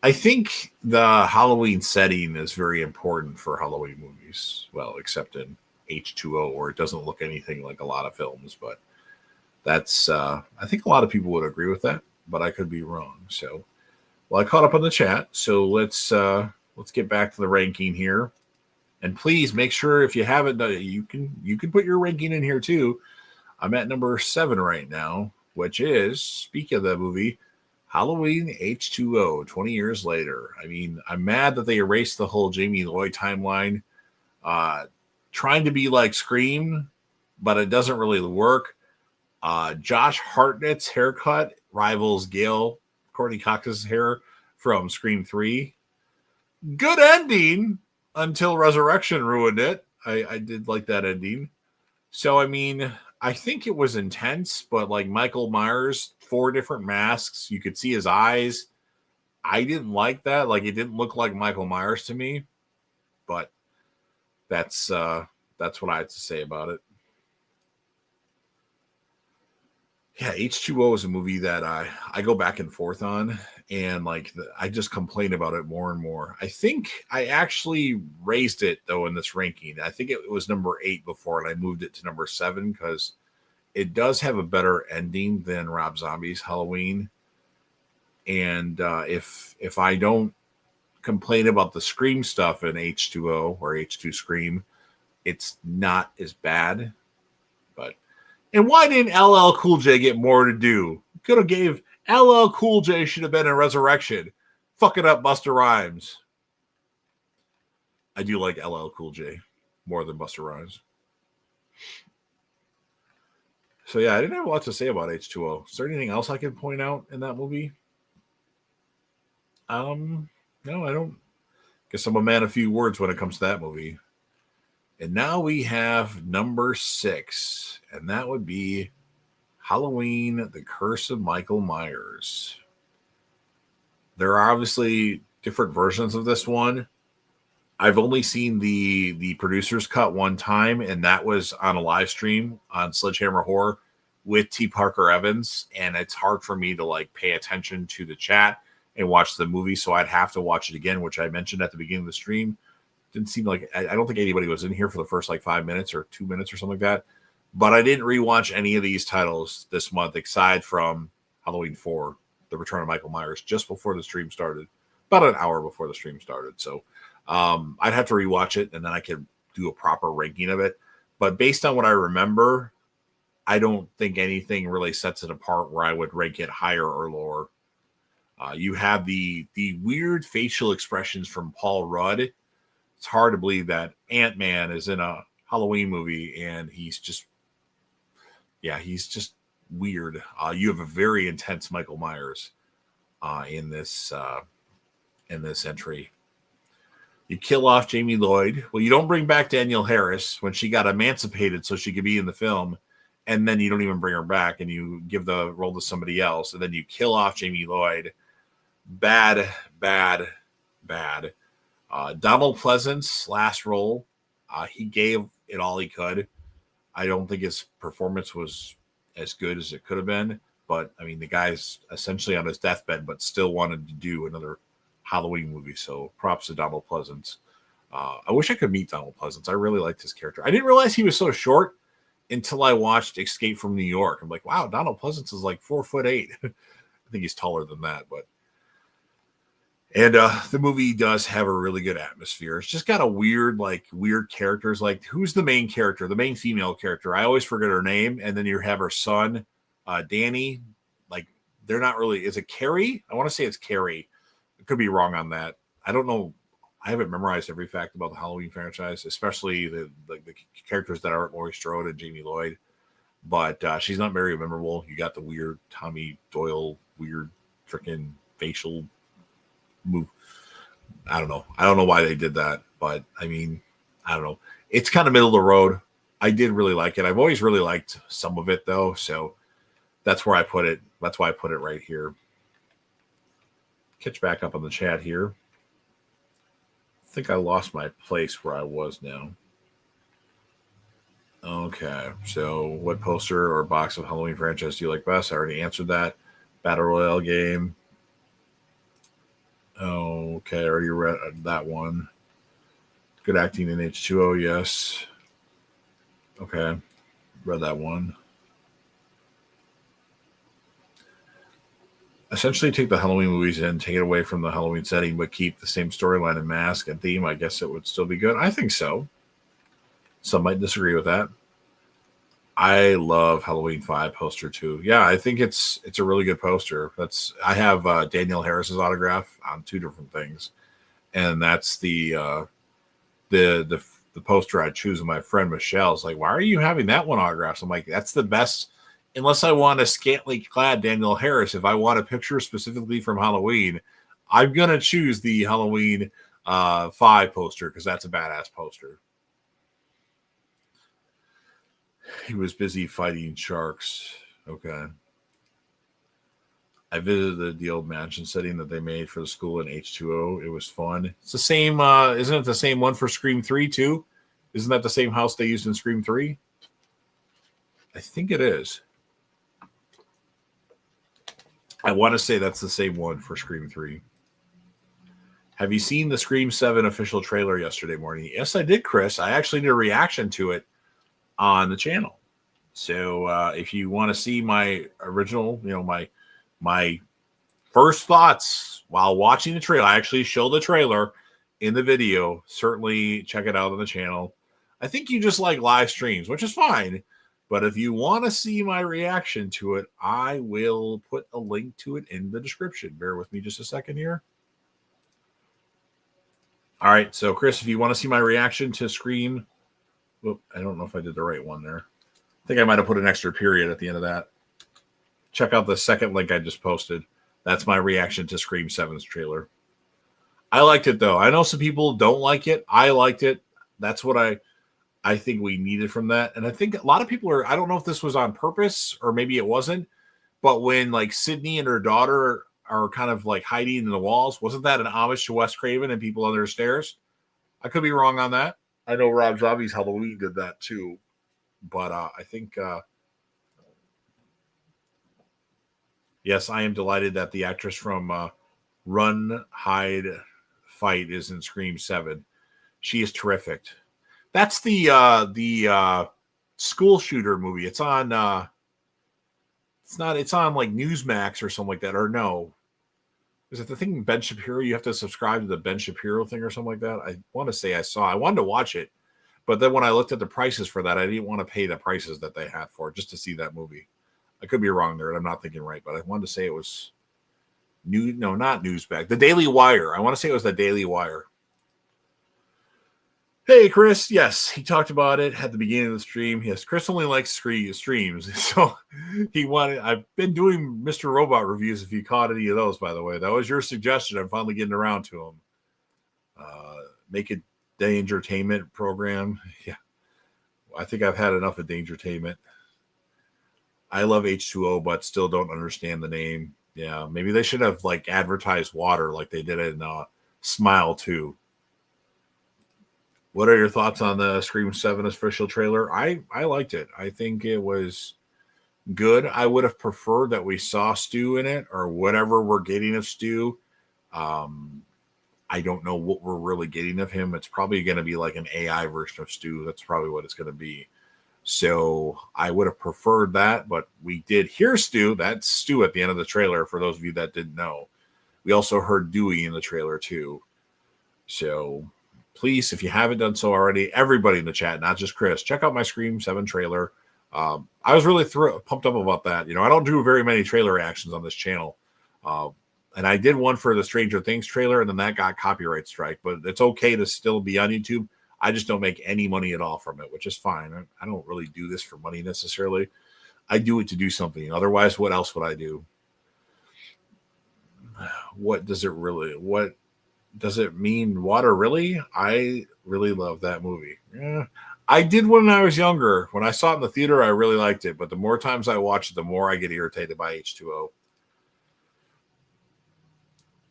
I think the Halloween setting is very important for Halloween movies. Well, except in H2O, or it doesn't look anything like a lot of films, but that's I think a lot of people would agree with that, but I could be wrong. So, well, I caught up on the chat, so let's let's get back to the ranking here. And please make sure if you haven't done it, you can put your ranking in here too. I'm at number 7 right now, which is, speaking of that movie, Halloween H2O, 20 years later. I mean, I'm mad that they erased the whole Jamie Lloyd timeline. Trying to be like Scream, but it doesn't really work. Josh Hartnett's haircut rivals Courtney Cox's hair from Scream 3. Good ending until Resurrection ruined it. I did like that ending. So, I mean, I think it was intense, but like Michael Myers, 4 different masks. You could see his eyes. I didn't like that. Like, it didn't look like Michael Myers to me. But that's what I had to say about it. Yeah, H2O is a movie that I go back and forth on, and I just complain about it more and more. I think I actually raised it though in this ranking. I think it was number 8 before, and I moved it to number 7 because it does have a better ending than Rob Zombie's Halloween. And if I don't complain about the Scream stuff in H2O or H2 Scream, it's not as bad. And why didn't LL Cool J get more to do? Could have gave LL Cool J should have been in Resurrection. Fucking up Busta Rhymes. I do like LL Cool J more than Busta Rhymes. So yeah, I didn't have a lot to say about H2O. Is there anything else I can point out in that movie? No, I don't. Guess I'm a man of few words when it comes to that movie. And now we have number 6, and that would be Halloween, The Curse of Michael Myers. There are obviously different versions of this one. I've only seen the producer's cut one time, and that was on a live stream on Sledgehammer Horror with T. Parker Evans, and it's hard for me to pay attention to the chat and watch the movie, so I'd have to watch it again, which I mentioned at the beginning of the stream. Didn't seem like I don't think anybody was in here for the first 5 minutes or 2 minutes or something like that. But I didn't rewatch any of these titles this month, aside from Halloween 4, The Return of Michael Myers, just before the stream started, about an hour before the stream started. So I'd have to rewatch it, and then I could do a proper ranking of it. But based on what I remember, I don't think anything really sets it apart where I would rank it higher or lower. You have the weird facial expressions from Paul Rudd. It's hard to believe that Ant-Man is in a Halloween movie, and he's just weird. You have a very intense Michael Myers in this entry. You kill off Jamie Lloyd. Well, you don't bring back Danielle Harris when she got emancipated so she could be in the film, and then you don't even bring her back, and you give the role to somebody else, and then you kill off Jamie Lloyd. Bad. Donald Pleasant's last role, he gave it all he could. I don't think his performance was as good as it could have been, but I mean, the guy's essentially on his deathbed, but still wanted to do another Halloween movie. So props to Donald Pleasance. I wish I could meet Donald Pleasance. I really liked his character. I didn't realize he was so short until I watched Escape from New York. I'm like, wow, Donald Pleasance is 4'8". I think he's taller than that, but. And the movie does have a really good atmosphere. It's just got a weird characters. Who's the main character, the main female character? I always forget her name. And then you have her son, Danny. They're not really. Is it Carrie? I want to say it's Carrie. I could be wrong on that. I don't know. I haven't memorized every fact about the Halloween franchise, especially the characters that aren't Laurie Strode and Jamie Lloyd. But she's not very memorable. You got the weird Tommy Doyle, weird freaking facial move. I don't know why they did that, but I mean, I don't know. It's kind of middle of the road. I did really like it. I've always really liked some of it though, so that's where I put it. That's why I put it right here. Catch back up on the chat here. I think I lost my place where I was now. Okay, so what poster or box of Halloween franchise do you like best? I already answered that. Battle Royale game. Okay, I already read that one. Good acting in H2O, yes. Okay, read that one. essentially take the Halloween movies and take it away from the Halloween setting, but keep the same storyline and mask and theme, I guess it would still be good. I think so. Some might disagree with that. I love Halloween 5 poster too. Yeah, I think it's a really good poster. I have Danielle Harris's autograph on two different things, and that's the poster I choose. And my friend Michelle's like, "Why are you having that one autographed?" I'm like, "That's the best." Unless I want a scantily clad Danielle Harris, if I want a picture specifically from Halloween, I'm gonna choose the Halloween 5 poster because that's a badass poster. He was busy fighting sharks. Okay. I visited the old mansion setting that they made for the school in H2O. It was fun. It's the same, isn't it the same one for Scream 3 too? Isn't that the same house they used in Scream 3? I think it is. I want to say that's the same one for Scream 3. Have you seen the Scream 7 official trailer yesterday morning? Yes, I did, Chris. I actually did a reaction to it on the channel. So if you want to see my original, my first thoughts while watching the trailer, I actually show the trailer in the video. Certainly check it out on the channel. I think you just like live streams, which is fine. But if you want to see my reaction to it, I will put a link to it in the description. Bear with me just a second here. All right. So, Chris, if you want to see my reaction to Scream, I don't know if I did the right one there. I think I might have put an extra period at the end of that. Check out the second link I just posted. That's my reaction to Scream 7's trailer. I liked it, though. I know some people don't like it. I liked it. That's what I think we needed from that. And I think a lot of people I don't know if this was on purpose or maybe it wasn't, but when like Sydney and her daughter are kind of like hiding in the walls, wasn't that an homage to Wes Craven and People Under the Stairs? I could be wrong on that. I know Rob Zombie's Halloween did that too. But I think, yes, I am delighted that the actress from Run, Hide, Fight is in Scream 7. She is terrific. That's the school shooter movie. It's on it's on like Newsmax or something like that. Or no. Is it the thing Ben Shapiro? You have to subscribe to the Ben Shapiro thing or something like that. I want to say I wanted to watch it, but then when I looked at the prices for that, I didn't want to pay the prices that they had for it just to see that movie. I could be wrong there, and I'm not thinking right, but I wanted to say it was not Newsmax. The Daily Wire. I want to say it was the Daily Wire. Hey, Chris. Yes, he talked about it at the beginning of the stream. Yes, Chris only likes streams. So I've been doing Mr. Robot reviews if you caught any of those, by the way. That was your suggestion. I'm finally getting around to them. Make it Dangertainment program. Yeah. I think I've had enough of Dangertainment. I love H2O, but still don't understand the name. Yeah, maybe they should have like advertised water like they did in Smile 2. What are your thoughts on the Scream 7 official trailer? I liked it. I think it was good. I would have preferred that we saw Stu in it or whatever we're getting of Stu. I don't know what we're really getting of him. It's probably going to be like an AI version of Stu. That's probably what it's going to be. So I would have preferred that, but we did hear Stu. That's Stu at the end of the trailer, for those of you that didn't know. We also heard Dewey in the trailer too. So please, if you haven't done so already, everybody in the chat, not just Chris, check out my Scream 7 trailer. I was really pumped up about that. I don't do very many trailer reactions on this channel. And I did one for the Stranger Things trailer, and then that got copyright strike. But it's okay to still be on YouTube. I just don't make any money at all from it, which is fine. I don't really do this for money necessarily. I do it to do something. Otherwise, what else would I do? What does it mean? Water, really? I really love that movie. Yeah. I did when I was younger. When I saw it in the theater, I really liked it. But the more times I watch it, the more I get irritated by H2O.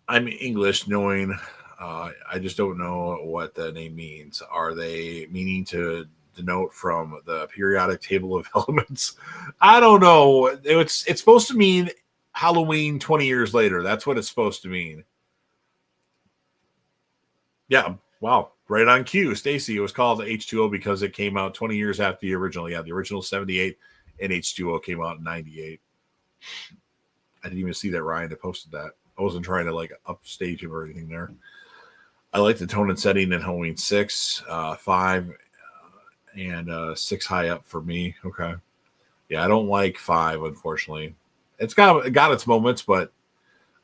I'm English, knowing I just don't know what the name means. Are they meaning to denote from the periodic table of elements? I don't know. It's supposed to mean Halloween 20 years later. That's what it's supposed to mean. Yeah. Wow. Right on cue. Stacy, it was called H2O because it came out 20 years after the original. Yeah, the original 78 and H2O came out in 98. I didn't even see that Ryan had posted that. I wasn't trying to like upstage him or anything there. I like the tone and setting in Halloween 6, 5, and 6 high up for me. Okay. Yeah, I don't like 5, unfortunately. It got its moments, but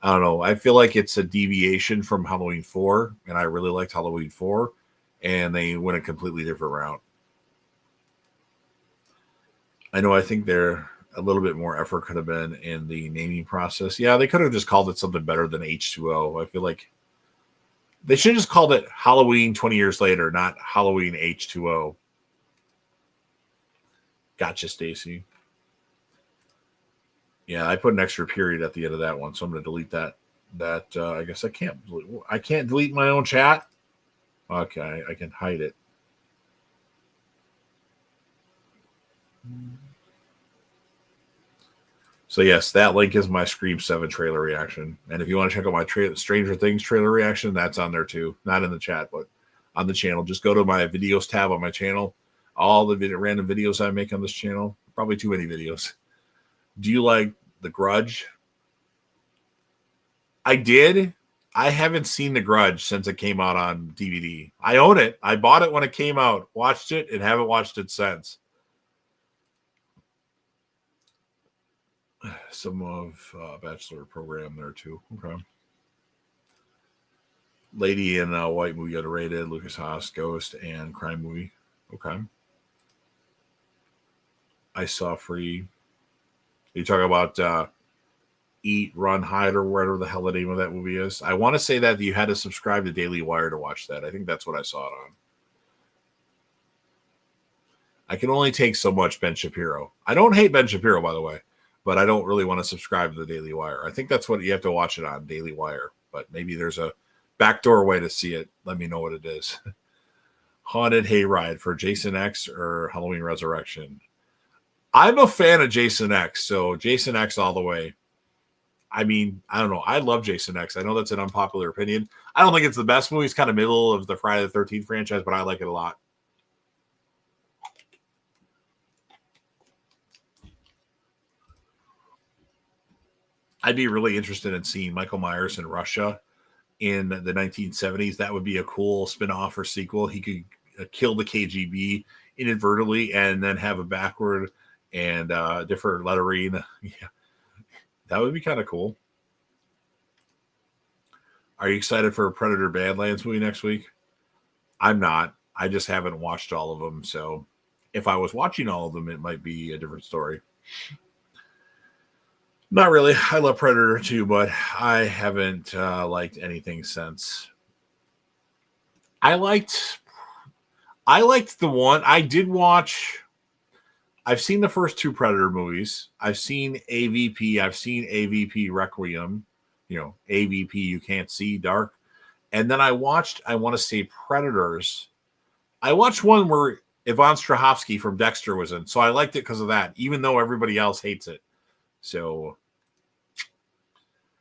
I don't know. I feel like it's a deviation from Halloween 4, and I really liked Halloween 4, and they went a completely different route. I know I think there a little bit more effort could have been in the naming process. Yeah, they could have just called it something better than H2O. I feel like they should have just called it Halloween 20 years later, not Halloween H2O. Gotcha, Stacy. Yeah, I put an extra period at the end of that one, so I'm going to delete that. I guess I can't. I can't delete my own chat. Okay, I can hide it. So yes, that link is my Scream 7 trailer reaction. And if you want to check out my Stranger Things trailer reaction, that's on there too. Not in the chat, but on the channel. Just go to my videos tab on my channel. All the random videos I make on this channel. Probably too many videos. Do you like The Grudge? I did. I haven't seen The Grudge since it came out on DVD. I own it. I bought it when it came out, watched it, and haven't watched it since. Some of Bachelor program there too. Okay. Lady in White movie underrated. Lucas Haas, Ghost, and crime movie. Okay. I Saw Free. You talk about Eat, Run, Hide, or whatever the hell the name of that movie is. I want to say that you had to subscribe to Daily Wire to watch that. I think that's what I saw it on. I can only take so much Ben Shapiro. I don't hate Ben Shapiro, by the way, but I don't really want to subscribe to the Daily Wire. I think that's what you have to watch it on, Daily Wire. But maybe there's a backdoor way to see it. Let me know what it is. Haunted Hayride for Jason X or Halloween Resurrection. I'm a fan of Jason X, so Jason X all the way. I mean, I don't know. I love Jason X. I know that's an unpopular opinion. I don't think it's the best movie. It's kind of middle of the Friday the 13th franchise, but I like it a lot. I'd be really interested in seeing Michael Myers in Russia in the 1970s. That would be a cool spin-off or sequel. He could kill the KGB inadvertently and then have a backward and different lettering. Yeah, that would be kind of cool. Are you excited for a Predator Badlands movie next week? I'm not. I just haven't watched all of them. So if I was watching all of them, it might be a different story. Not really. I love Predator too, but I haven't liked anything since. I liked the one I did watch. I've seen the first 2 Predator movies. I've seen AVP. I've seen AVP Requiem. You know, AVP You Can't See Dark. And then I watched, I want to say Predators. I watched one where Yvonne Strahovski from Dexter was in. So I liked it because of that, even though everybody else hates it. So,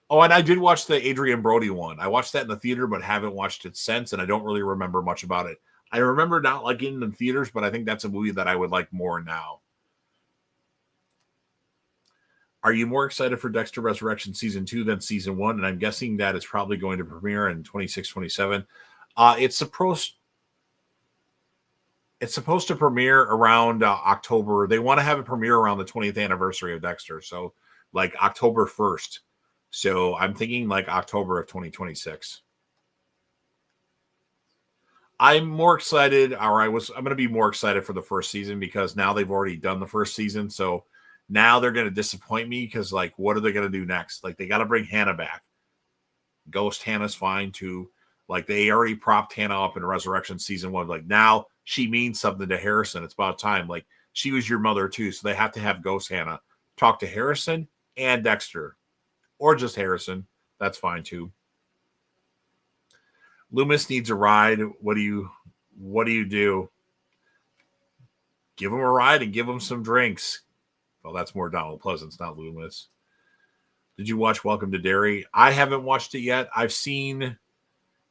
oh, and I did watch the Adrian Brody one. I watched that in the theater, but haven't watched it since, and I don't really remember much about it. I remember not liking it in theaters, but I think that's a movie that I would like more now. Are you more excited for Dexter Resurrection Season 2 than Season 1? And I'm guessing that it's probably going to premiere in 26, 27. It's supposed to premiere around October. They want to have it premiere around the 20th anniversary of Dexter. So like October 1st. So I'm thinking like October of 2026. I'm more excited, or I'm going to be more excited for the first season because now they've already done the first season. So now they're going to disappoint me because like, what are they going to do next? Like they got to bring Hannah back. Ghost Hannah's fine too. Like they already propped Hannah up in Resurrection Season 1. Like now she means something to Harrison. It's about time. Like she was your mother too. So they have to have Ghost Hannah talk to Harrison and Dexter. Or just Harrison. That's fine too. Loomis needs a ride. What do you do? Give him a ride and give him some drinks. Well, that's more Donald Pleasance, not Loomis. Did you watch Welcome to Derry? I haven't watched it yet. I've seen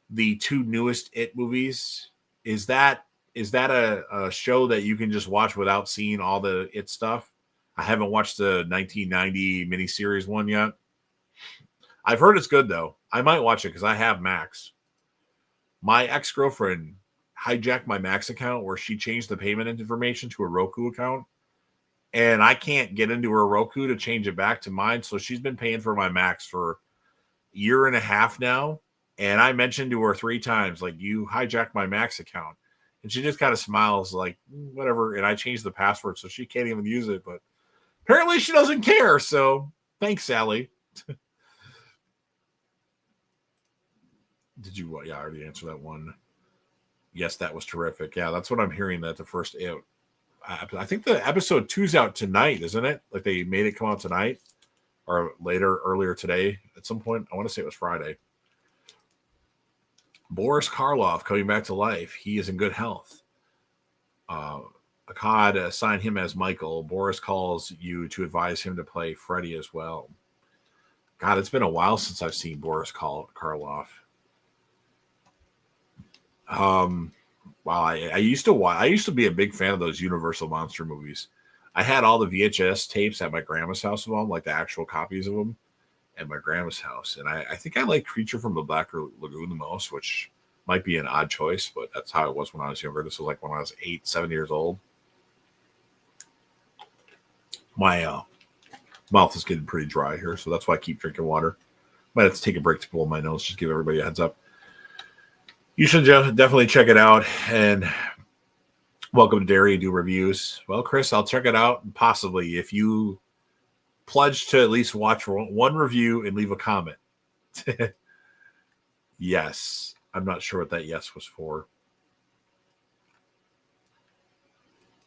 the 2 newest It movies. Is that a show that you can just watch without seeing all the It stuff? I haven't watched the 1990 miniseries one yet. I've heard it's good though. I might watch it because I have Max. My ex-girlfriend hijacked my Max account where she changed the payment information to a Roku account. And I can't get into her Roku to change it back to mine. So she's been paying for my Max for a year and a half now. And I mentioned to her 3 times, like, you hijacked my Max account. And she just kind of smiles like, whatever. And I changed the password so she can't even use it. But apparently she doesn't care. So thanks, Sally. Did you? Yeah, I already answered that one. Yes, that was terrific. Yeah, that's what I'm hearing. That the first, I think the episode 2's out tonight, isn't it? Like they made it come out tonight or earlier today at some point. I want to say it was Friday. Boris Karloff coming back to life. He is in good health. Akkad assigned him as Michael. Boris calls you to advise him to play Freddy as well. God, it's been a while since I've seen Boris Karloff. Wow, I used to be a big fan of those Universal monster movies. I had all the VHS tapes at my grandma's house of them, like the actual copies of them, at my grandma's house. And I think I like Creature from the Black Lagoon the most, which might be an odd choice, but that's how it was when I was younger. This was like when I was 7 years old. My mouth is getting pretty dry here, so that's why I keep drinking water. Might have to take a break to blow my nose, just give everybody a heads up. You should definitely check it out. And welcome to Dairy Do Reviews. Well, Chris, I'll check it out. Possibly if you pledge to at least watch one review and leave a comment. Yes. I'm not sure what that yes was for.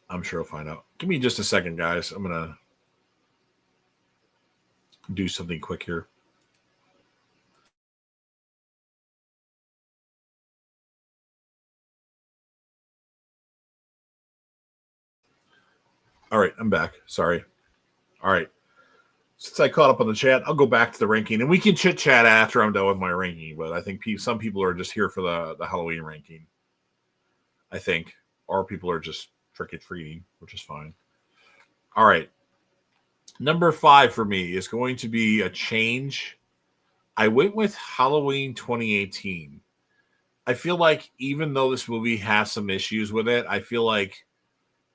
I'm sure I'll find out. Give me just a second, guys. I'm going to do something quick here. All right, I'm back. Sorry. All right. Since I caught up on the chat, I'll go back to the ranking, and we can chit chat after I'm done with my ranking. But I think some people are just here for the Halloween ranking. I think, or people are just trick or treating, which is fine. All right, number 5 for me is going to be a change. I went with Halloween 2018. I feel like even though this movie has some issues with it, I feel like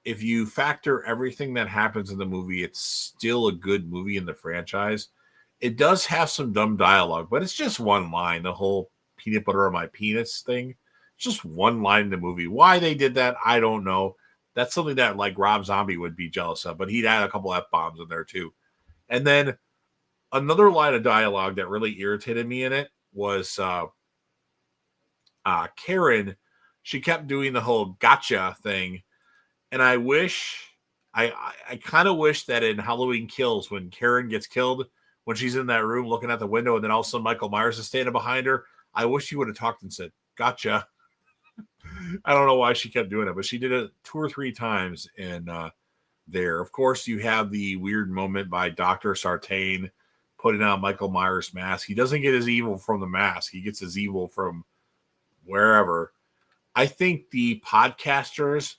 if you factor everything that happens in the movie, it's still a good movie in the franchise. It does have some dumb dialogue, but it's just one line. The whole peanut butter on my penis thing. It's just one line in the movie. Why they did that, I don't know. That's something that like Rob Zombie would be jealous of, but he'd add a couple F-bombs in there too. And then another line of dialogue that really irritated me in it was Karen. She kept doing the whole gotcha thing. And I kind of wish that in Halloween Kills, when Karen gets killed, when she's in that room looking at the window, and then also Michael Myers is standing behind her, I wish she would have talked and said, gotcha. I don't know why she kept doing it, but she did it 2 or 3 times in there. Of course, you have the weird moment by Dr. Sartain putting on Michael Myers' mask. He doesn't get his evil from the mask. He gets his evil from wherever. I think the podcasters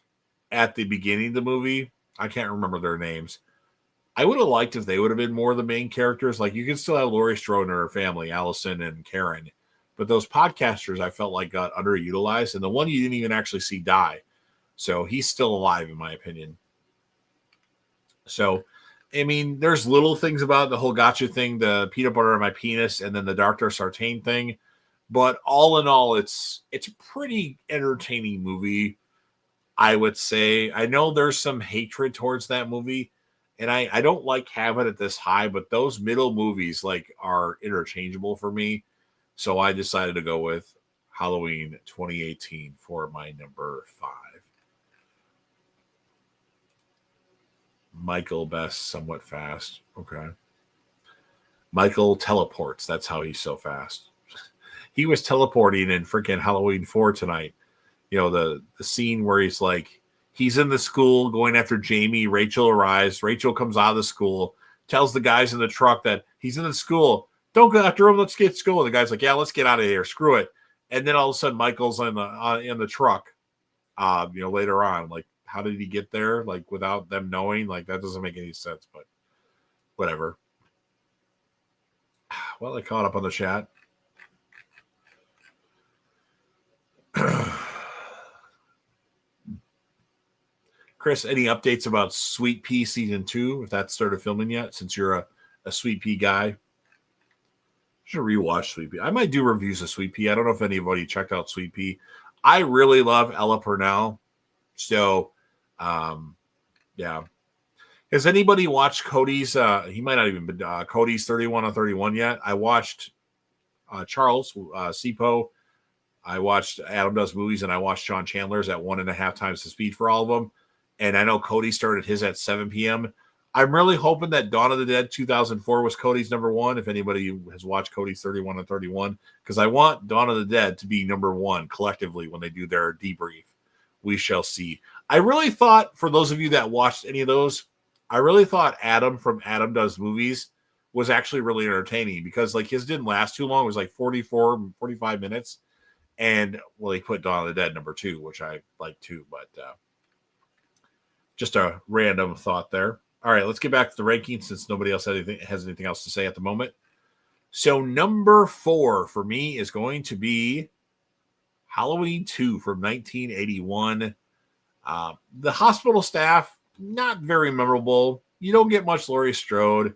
at the beginning of the movie, I can't remember their names. I would have liked if they would have been more of the main characters. Like you could still have Laurie Strode and her family, Allison and Karen. But those podcasters I felt like got underutilized. And the one you didn't even actually see die. So he's still alive, in my opinion. So, I mean, there's little things about the whole gotcha thing, the peanut butter on my penis, and then the Dr. Sartain thing. But all in all, it's a pretty entertaining movie, I would say. I know there's some hatred towards that movie, and I don't like having it this high, but those middle movies like are interchangeable for me. So I decided to go with Halloween 2018 for my number 5. Michael Best, somewhat fast. Okay. Michael teleports. That's how he's so fast. He was teleporting in freaking Halloween 4 tonight. You know, the scene where he's like, he's in the school going after Jamie. Rachel arrives. Rachel comes out of the school, tells the guys in the truck that he's in the school. Don't go after him. Let's get to school. And the guy's like, yeah, let's get out of here. Screw it. And then all of a sudden, Michael's in the truck. Later on, like, how did he get there? Like, without them knowing? Like, that doesn't make any sense. But whatever. Well, I caught up on the chat. Chris, any updates about Sweet Pea Season 2, if that started filming yet, since you're a Sweet Pea guy? I should rewatch Sweet Pea. I might do reviews of Sweet Pea. I don't know if anybody checked out Sweet Pea. I really love Ella Purnell. So, yeah. Has anybody watched Cody's, he might not even been, Cody's 31 on 31 yet? I watched Charles, Sipo. I watched Adam Does Movies, and I watched Sean Chandler's at 1.5 times the speed for all of them. And I know Cody started his at 7 p.m. I'm really hoping that Dawn of the Dead 2004 was Cody's number one, if anybody has watched Cody's 31 on 31, because I want Dawn of the Dead to be number one collectively when they do their debrief. We shall see. I really thought, for those of you that watched any of those, I really thought Adam from Adam Does Movies was actually really entertaining, because like his didn't last too long. It was like 45 minutes. And well, he put Dawn of the Dead number 2, which I like too, but just a random thought there. All right, let's get back to the rankings since nobody else has anything else to say at the moment. So number 4 for me is going to be Halloween 2 from 1981. The hospital staff, not very memorable. You don't get much Laurie Strode.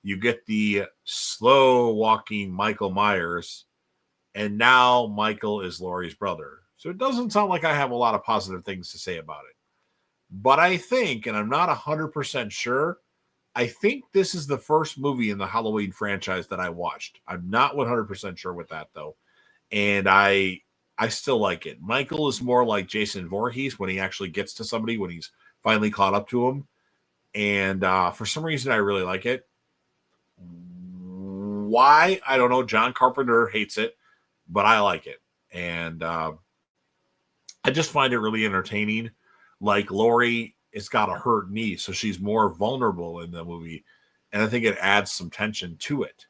You get the slow walking Michael Myers. And now Michael is Laurie's brother. So it doesn't sound like I have a lot of positive things to say about it. But I think, and I'm not 100% sure, I think this is the first movie in the Halloween franchise that I watched. I'm not 100% sure with that, though. And I still like it. Michael is more like Jason Voorhees when he actually gets to somebody, when he's finally caught up to him. And for some reason, I really like it. Why? I don't know. John Carpenter hates it, but I like it. And I just find it really entertaining. Like Laurie has got a hurt knee, so she's more vulnerable in the movie. And I think it adds some tension to it.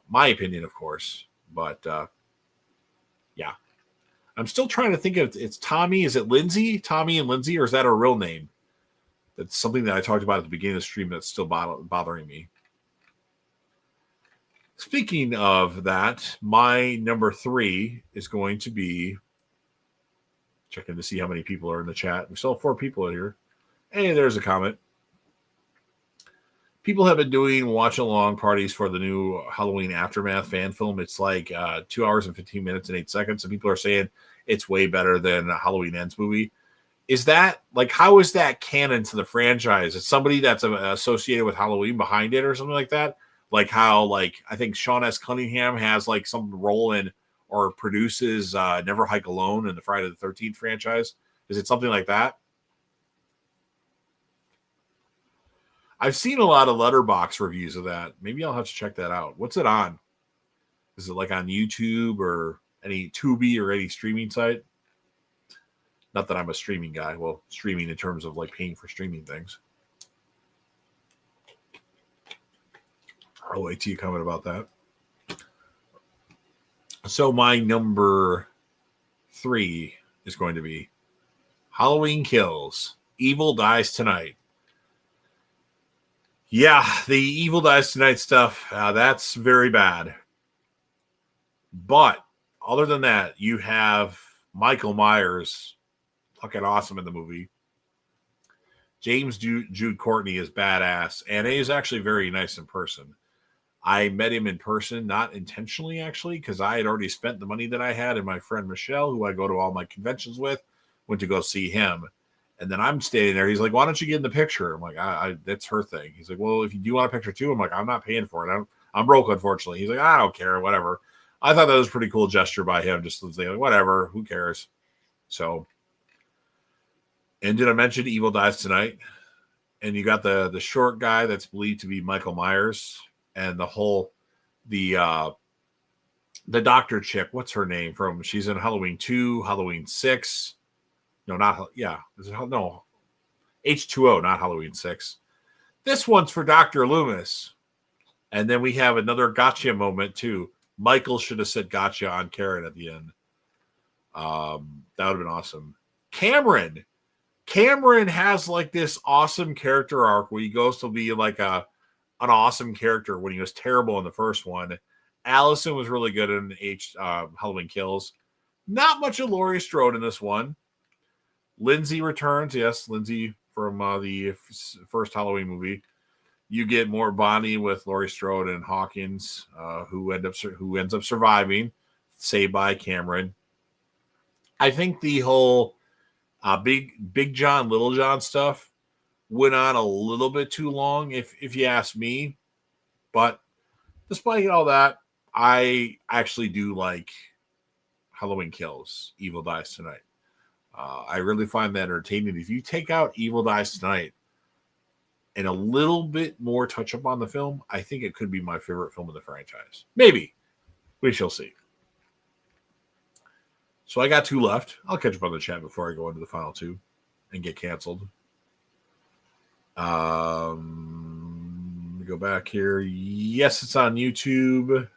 My opinion, of course. But yeah. I'm still trying to think of it's Tommy. Is it Lindsay? Tommy and Lindsay, or is that her real name? That's something that I talked about at the beginning of the stream that's still bothering me. Speaking of that, my number 3 is going to be, checking to see how many people are in the chat. We still have 4 people in here. Hey, there's a comment. People have been doing watch-along parties for the new Halloween Aftermath fan film. It's like 2 hours and 15 minutes and 8 seconds. And people are saying it's way better than a Halloween Ends movie. Is that, like, how is that canon to the franchise? Is somebody that's associated with Halloween behind it or something like that? Like how, like, I think Sean S. Cunningham has, like, some role in or produces Never Hike Alone in the Friday the 13th franchise. Is it something like that? I've seen a lot of Letterboxd reviews of that. Maybe I'll have to check that out. What's it on? Is it like on YouTube or any Tubi or any streaming site? Not that I'm a streaming guy. Well, streaming in terms of like paying for streaming things. I'll wait till you comment about that. So my number 3 is going to be Halloween Kills. Evil Dies Tonight. Yeah, the Evil Dies Tonight stuff, that's very bad. But other than that, you have Michael Myers, fucking awesome in the movie. James Jude Courtney is badass, and he is actually very nice in person. I met him in person, not intentionally, actually, because I had already spent the money that I had, and my friend Michelle, who I go to all my conventions with, went to go see him. And then I'm standing there. He's like, why don't you get in the picture? I'm like, that's her thing. He's like, well, if you do want a picture too, I'm like, I'm not paying for it. I'm broke, unfortunately. He's like, I don't care, whatever. I thought that was a pretty cool gesture by him, just to say, like, whatever, who cares? So, and did I mention Evil Dies Tonight? And you got the short guy that's believed to be Michael Myers. And the doctor chick, what's her name from? She's in Halloween 2, Halloween 6. No, not, yeah. No, H2O, not Halloween 6. This one's for Dr. Loomis. And then we have another gotcha moment, too. Michael should have said gotcha on Karen at the end. That would have been awesome. Cameron has like this awesome character arc where he goes to be like an awesome character when he was terrible in the first one. Allison was really good in Halloween Kills. Not much of Laurie Strode in this one. Lindsay returns. Yes, Lindsay from the first Halloween movie. You get more Bonnie with Laurie Strode and Hawkins, who ends up surviving, saved by Cameron. I think the whole Big John, Little John stuff went on a little bit too long, if you ask me. But despite all that, I actually do like Halloween Kills, Evil Dies Tonight. I really find that entertaining. If you take out Evil Dies Tonight and a little bit more touch up on the film, I think it could be my favorite film in the franchise. Maybe. We shall see. So I got 2 left. I'll catch up on the chat before I go into the final 2 and get canceled. Let me go back here. Yes, it's on YouTube.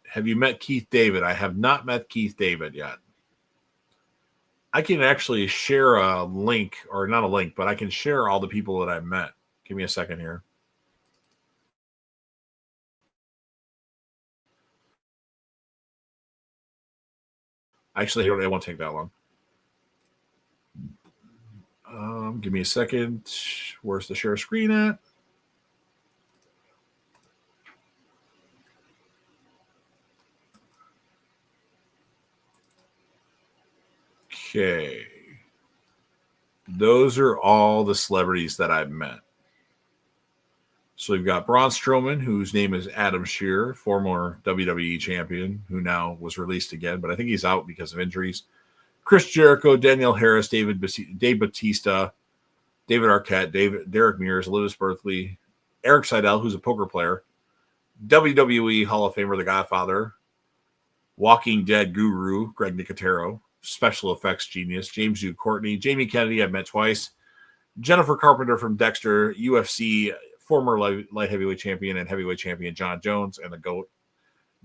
Have you met Keith David? I have not met Keith David yet. I can actually share a link, or not a link, but I can share all the people that I've met. Give me a second here. Actually, it won't take that long. Give me a second. Where's the share screen at? Okay. Those are all the celebrities that I've met. So we've got Braun Strowman, whose name is Adam Shearer, former WWE champion, who now was released again, but I think he's out because of injuries. Chris Jericho, Danielle Harris, Dave Bautista, David Arquette, Derek Mears, Elizabeth Berkley, Eric Seidel, who's a poker player, WWE Hall of Famer, The Godfather, Walking Dead guru, Greg Nicotero, special effects genius, James Hugh Courtney, Jamie Kennedy, I've met twice, Jennifer Carpenter from Dexter, UFC former light heavyweight champion and heavyweight champion John Jones, and the GOAT,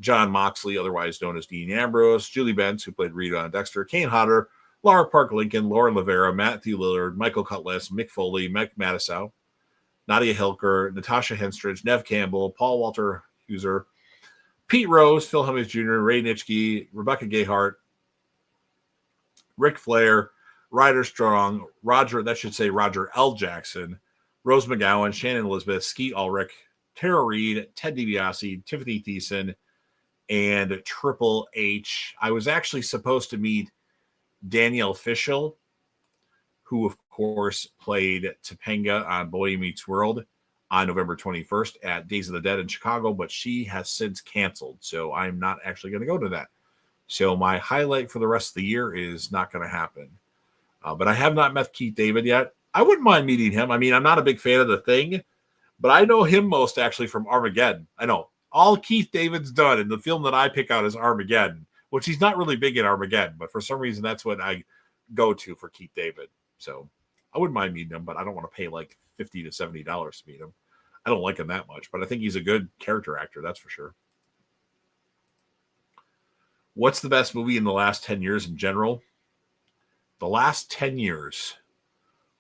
John Moxley, otherwise known as Dean Ambrose, Julie Benz, who played Rita on Dexter, Kane Hodder, Laura Park Lincoln, Lauren Rivera, Matthew Lillard, Michael Cutlass, Mick Foley, Mike Matisow, Nadia Hilker, Natasha Henstridge, Nev Campbell, Paul Walter Huser, Pete Rose, Phil Hemmings Jr., Ray Nitschke, Rebecca Gayhart, Ric Flair, Ryder Strong, Roger L. Jackson, Rose McGowan, Shannon Elizabeth, Skeet Ulrich, Tara Reid, Ted DiBiase, Tiffany Thiessen, and Triple H. I was actually supposed to meet Danielle Fishel, who, of course, played Topanga on Boy Meets World on November 21st at Days of the Dead in Chicago, but she has since canceled, so I'm not actually going to go to that. So my highlight for the rest of the year is not going to happen. But I have not met Keith David yet. I wouldn't mind meeting him. I mean, I'm not a big fan of The Thing, but I know him most actually from Armageddon. I know all Keith David's done, and the film that I pick out is Armageddon, which he's not really big in Armageddon, but for some reason that's what I go to for Keith David. So I wouldn't mind meeting him, but I don't want to pay like $50 to $70 to meet him. I don't like him that much, but I think he's a good character actor, that's for sure. What's the best movie in the last 10 years in general? The last 10 years.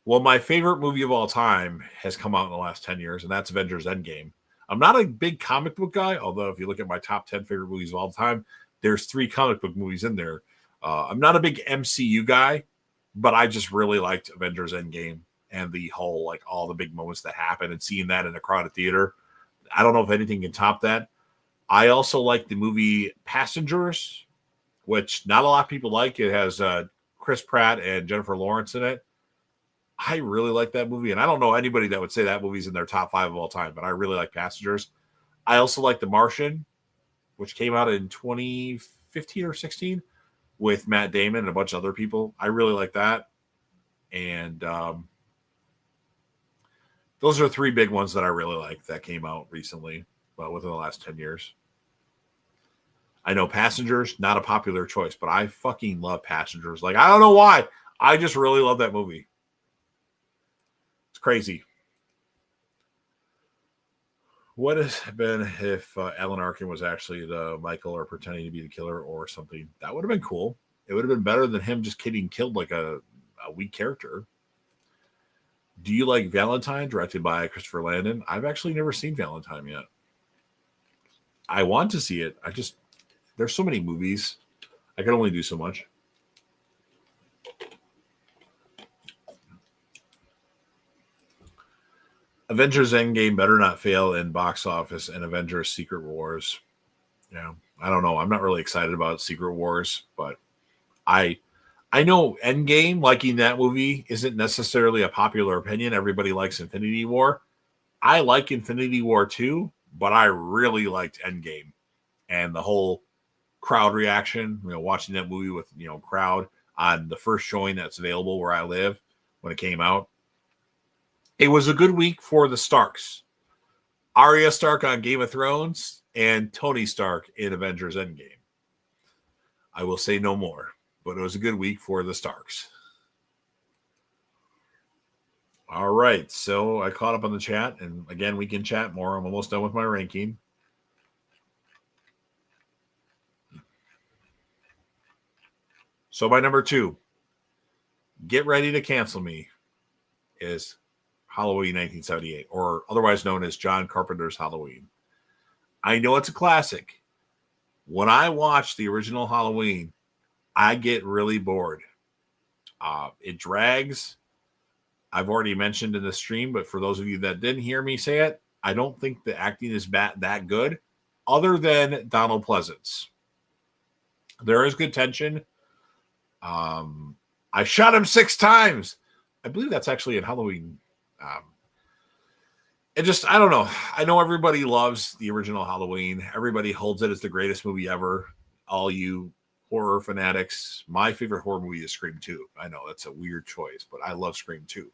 Well, my favorite movie of all time has come out in the last 10 years, and that's Avengers Endgame. I'm not a big comic book guy, although if you look at my top 10 favorite movies of all time, there's 3 comic book movies in there. I'm not a big MCU guy, but I just really liked Avengers Endgame and the whole, like, all the big moments that happen and seeing that in a crowded theater. I don't know if anything can top that. I also like the movie Passengers, which not a lot of people like. It has Chris Pratt and Jennifer Lawrence in it. I really like that movie, and I don't know anybody that would say that movie's in their top 5 of all time, but I really like Passengers. I also like The Martian, which came out in 2015 or 16 with Matt Damon and a bunch of other people. I really like that. And those are 3 big ones that I really like that came out recently, but within the last 10 years. I know Passengers, not a popular choice, but I fucking love Passengers. Like, I don't know why. I just really love that movie. It's crazy. What has been if Alan Arkin was actually the Michael or pretending to be the killer or something? That would have been cool. It would have been better than him just getting killed like a weak character. Do you like Valentine, directed by Christopher Landon? I've actually never seen Valentine yet. I want to see it. There's so many movies. I can only do so much. Avengers Endgame better not fail in box office and Avengers Secret Wars. Yeah, I don't know. I'm not really excited about Secret Wars, but I I know Endgame, liking that movie, isn't necessarily a popular opinion. Everybody likes Infinity War. I like Infinity War too, but I really liked Endgame and the whole crowd reaction. Watching that movie with crowd on the first showing that's available where I live when it came out. It was a good week for the Starks. Arya Stark on Game of Thrones and Tony Stark in Avengers Endgame. I will say no more, but it was a good week for the Starks. All right, so I caught up on the chat, and again, we can chat more. I'm almost done with my ranking. So my number 2, Get Ready to Cancel Me, is Halloween 1978, or otherwise known as John Carpenter's Halloween. I know it's a classic. When I watch the original Halloween, I get really bored. It drags. I've already mentioned in the stream, but for those of you that didn't hear me say it, I don't think the acting is that good, other than Donald Pleasance. There is good tension. I shot him 6 times. I believe that's actually in Halloween. I don't know. I know everybody loves the original Halloween. Everybody holds it as the greatest movie ever. All you horror fanatics. My favorite horror movie is Scream 2. I know that's a weird choice, but I love Scream 2.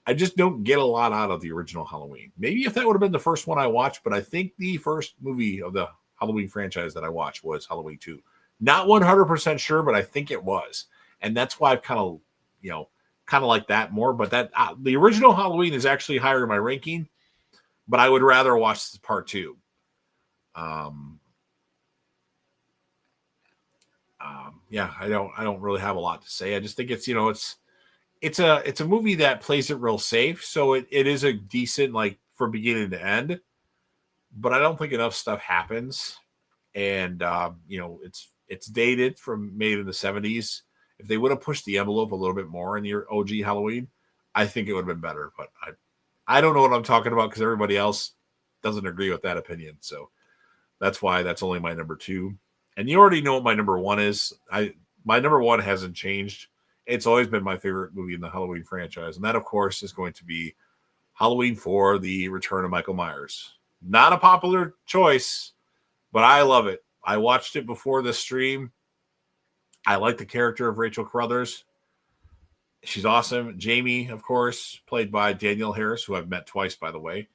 I just don't get a lot out of the original Halloween. Maybe if that would have been the first one I watched, but I think the first movie of the Halloween franchise that I watched was Halloween 2. Not 100% sure, but I think it was. And that's why I've kind of like that more. But that the original Halloween is actually higher in my ranking, but I would rather watch part 2. Yeah, I don't really have a lot to say. I just think it's it's a movie that plays it real safe, so it is a decent, like, for beginning to end, but I don't think enough stuff happens. And it's dated, from made in the 70s. If they would have pushed the envelope a little bit more in the OG Halloween, I think it would have been better. But I don't know what I'm talking about, because everybody else doesn't agree with that opinion. So that's why that's only my number 2. And you already know what my number 1 is. My number 1 hasn't changed. It's always been my favorite movie in the Halloween franchise. And that, of course, is going to be Halloween 4, The Return of Michael Myers. Not a popular choice, but I love it. I watched it before the stream. I like the character of Rachel Carruthers. She's awesome. Jamie, of course, played by Danielle Harris, who I've met twice, by the way.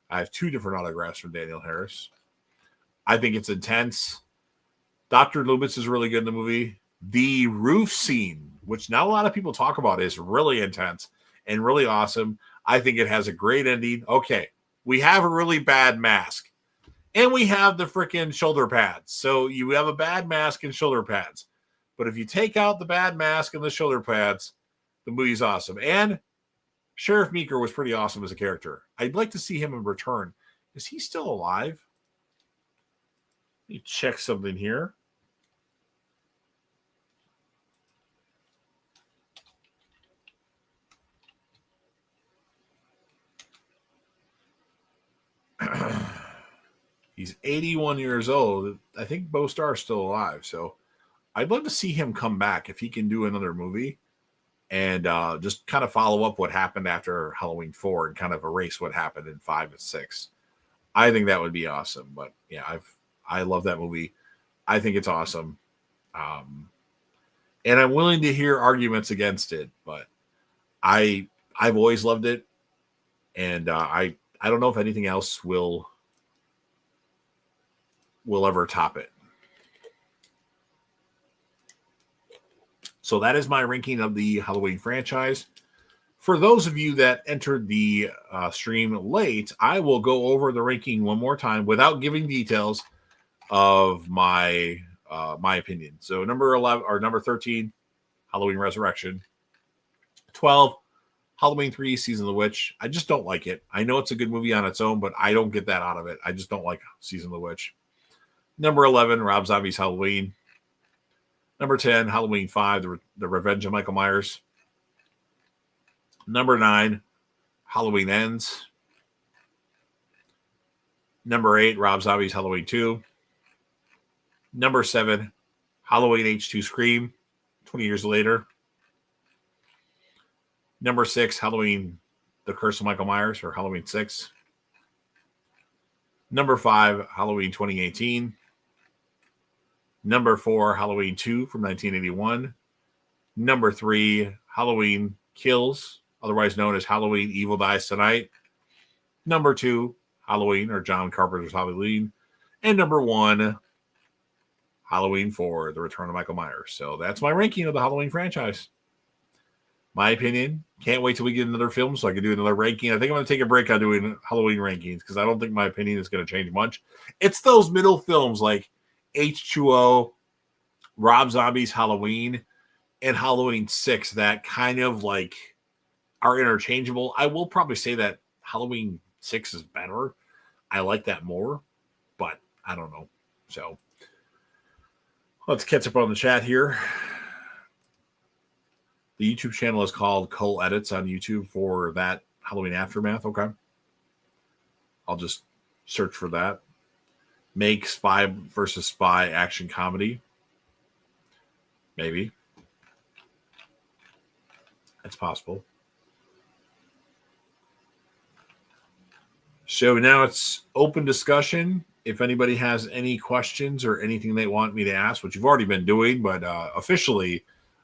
I have 2 different autographs from Danielle Harris. I think it's intense. Dr. Loomis is really good in the movie. The roof scene, which not a lot of people talk about, is really intense and really awesome. I think it has a great ending. Okay, we have a really bad mask, and we have the freaking shoulder pads. So you have a bad mask and shoulder pads. But if you take out the bad mask and the shoulder pads, the movie's awesome. And Sheriff Meeker was pretty awesome as a character. I'd like to see him in return. Is he still alive? Let me check something here. He's 81 years old. I think Bo Starr's still alive. So I'd love to see him come back if he can do another movie and just kind of follow up what happened after Halloween 4 and kind of erase what happened in 5 and 6. I think that would be awesome. But yeah, I love that movie. I think it's awesome. And I'm willing to hear arguments against it, but I've always loved it. And I don't know if anything else will ever top it. So that is my ranking of the Halloween franchise. For those of you that entered the stream late, I will go over the ranking one more time without giving details of my opinion. So number 11 or number 13, Halloween Resurrection. 12, Halloween 3, Season of the Witch. I just don't like it. I know it's a good movie on its own, but I don't get that out of it. I just don't like Season of the Witch. Number 11, Rob Zombie's Halloween. Number 10, Halloween 5, The Revenge of Michael Myers. Number 9, Halloween Ends. Number 8, Rob Zombie's Halloween 2. Number 7, Halloween H2 Scream, 20 years later. Number 6, Halloween The Curse of Michael Myers, or Halloween 6. Number 5, Halloween 2018. Number 4, Halloween 2 from 1981. Number 3, Halloween Kills, otherwise known as Halloween Evil Dies Tonight. Number 2, Halloween, or John Carpenter's Halloween. And number 1, Halloween 4, The Return of Michael Myers. So that's my ranking of the Halloween franchise. My opinion. Can't wait till we get another film so I can do another ranking. I think I'm going to take a break on doing Halloween rankings because I don't think my opinion is going to change much. It's those middle films like H2O, Rob Zombie's Halloween, and Halloween 6 that kind of like are interchangeable. I will probably say that Halloween 6 is better. I like that more, but I don't know. So let's catch up on the chat here. The YouTube channel is called Cole Edits on YouTube for that Halloween Aftermath. Okay. I'll just search for that. Make Spy versus Spy action comedy. Maybe. It's possible. So now it's open discussion. If anybody has any questions or anything they want me to ask, which you've already been doing, but officially,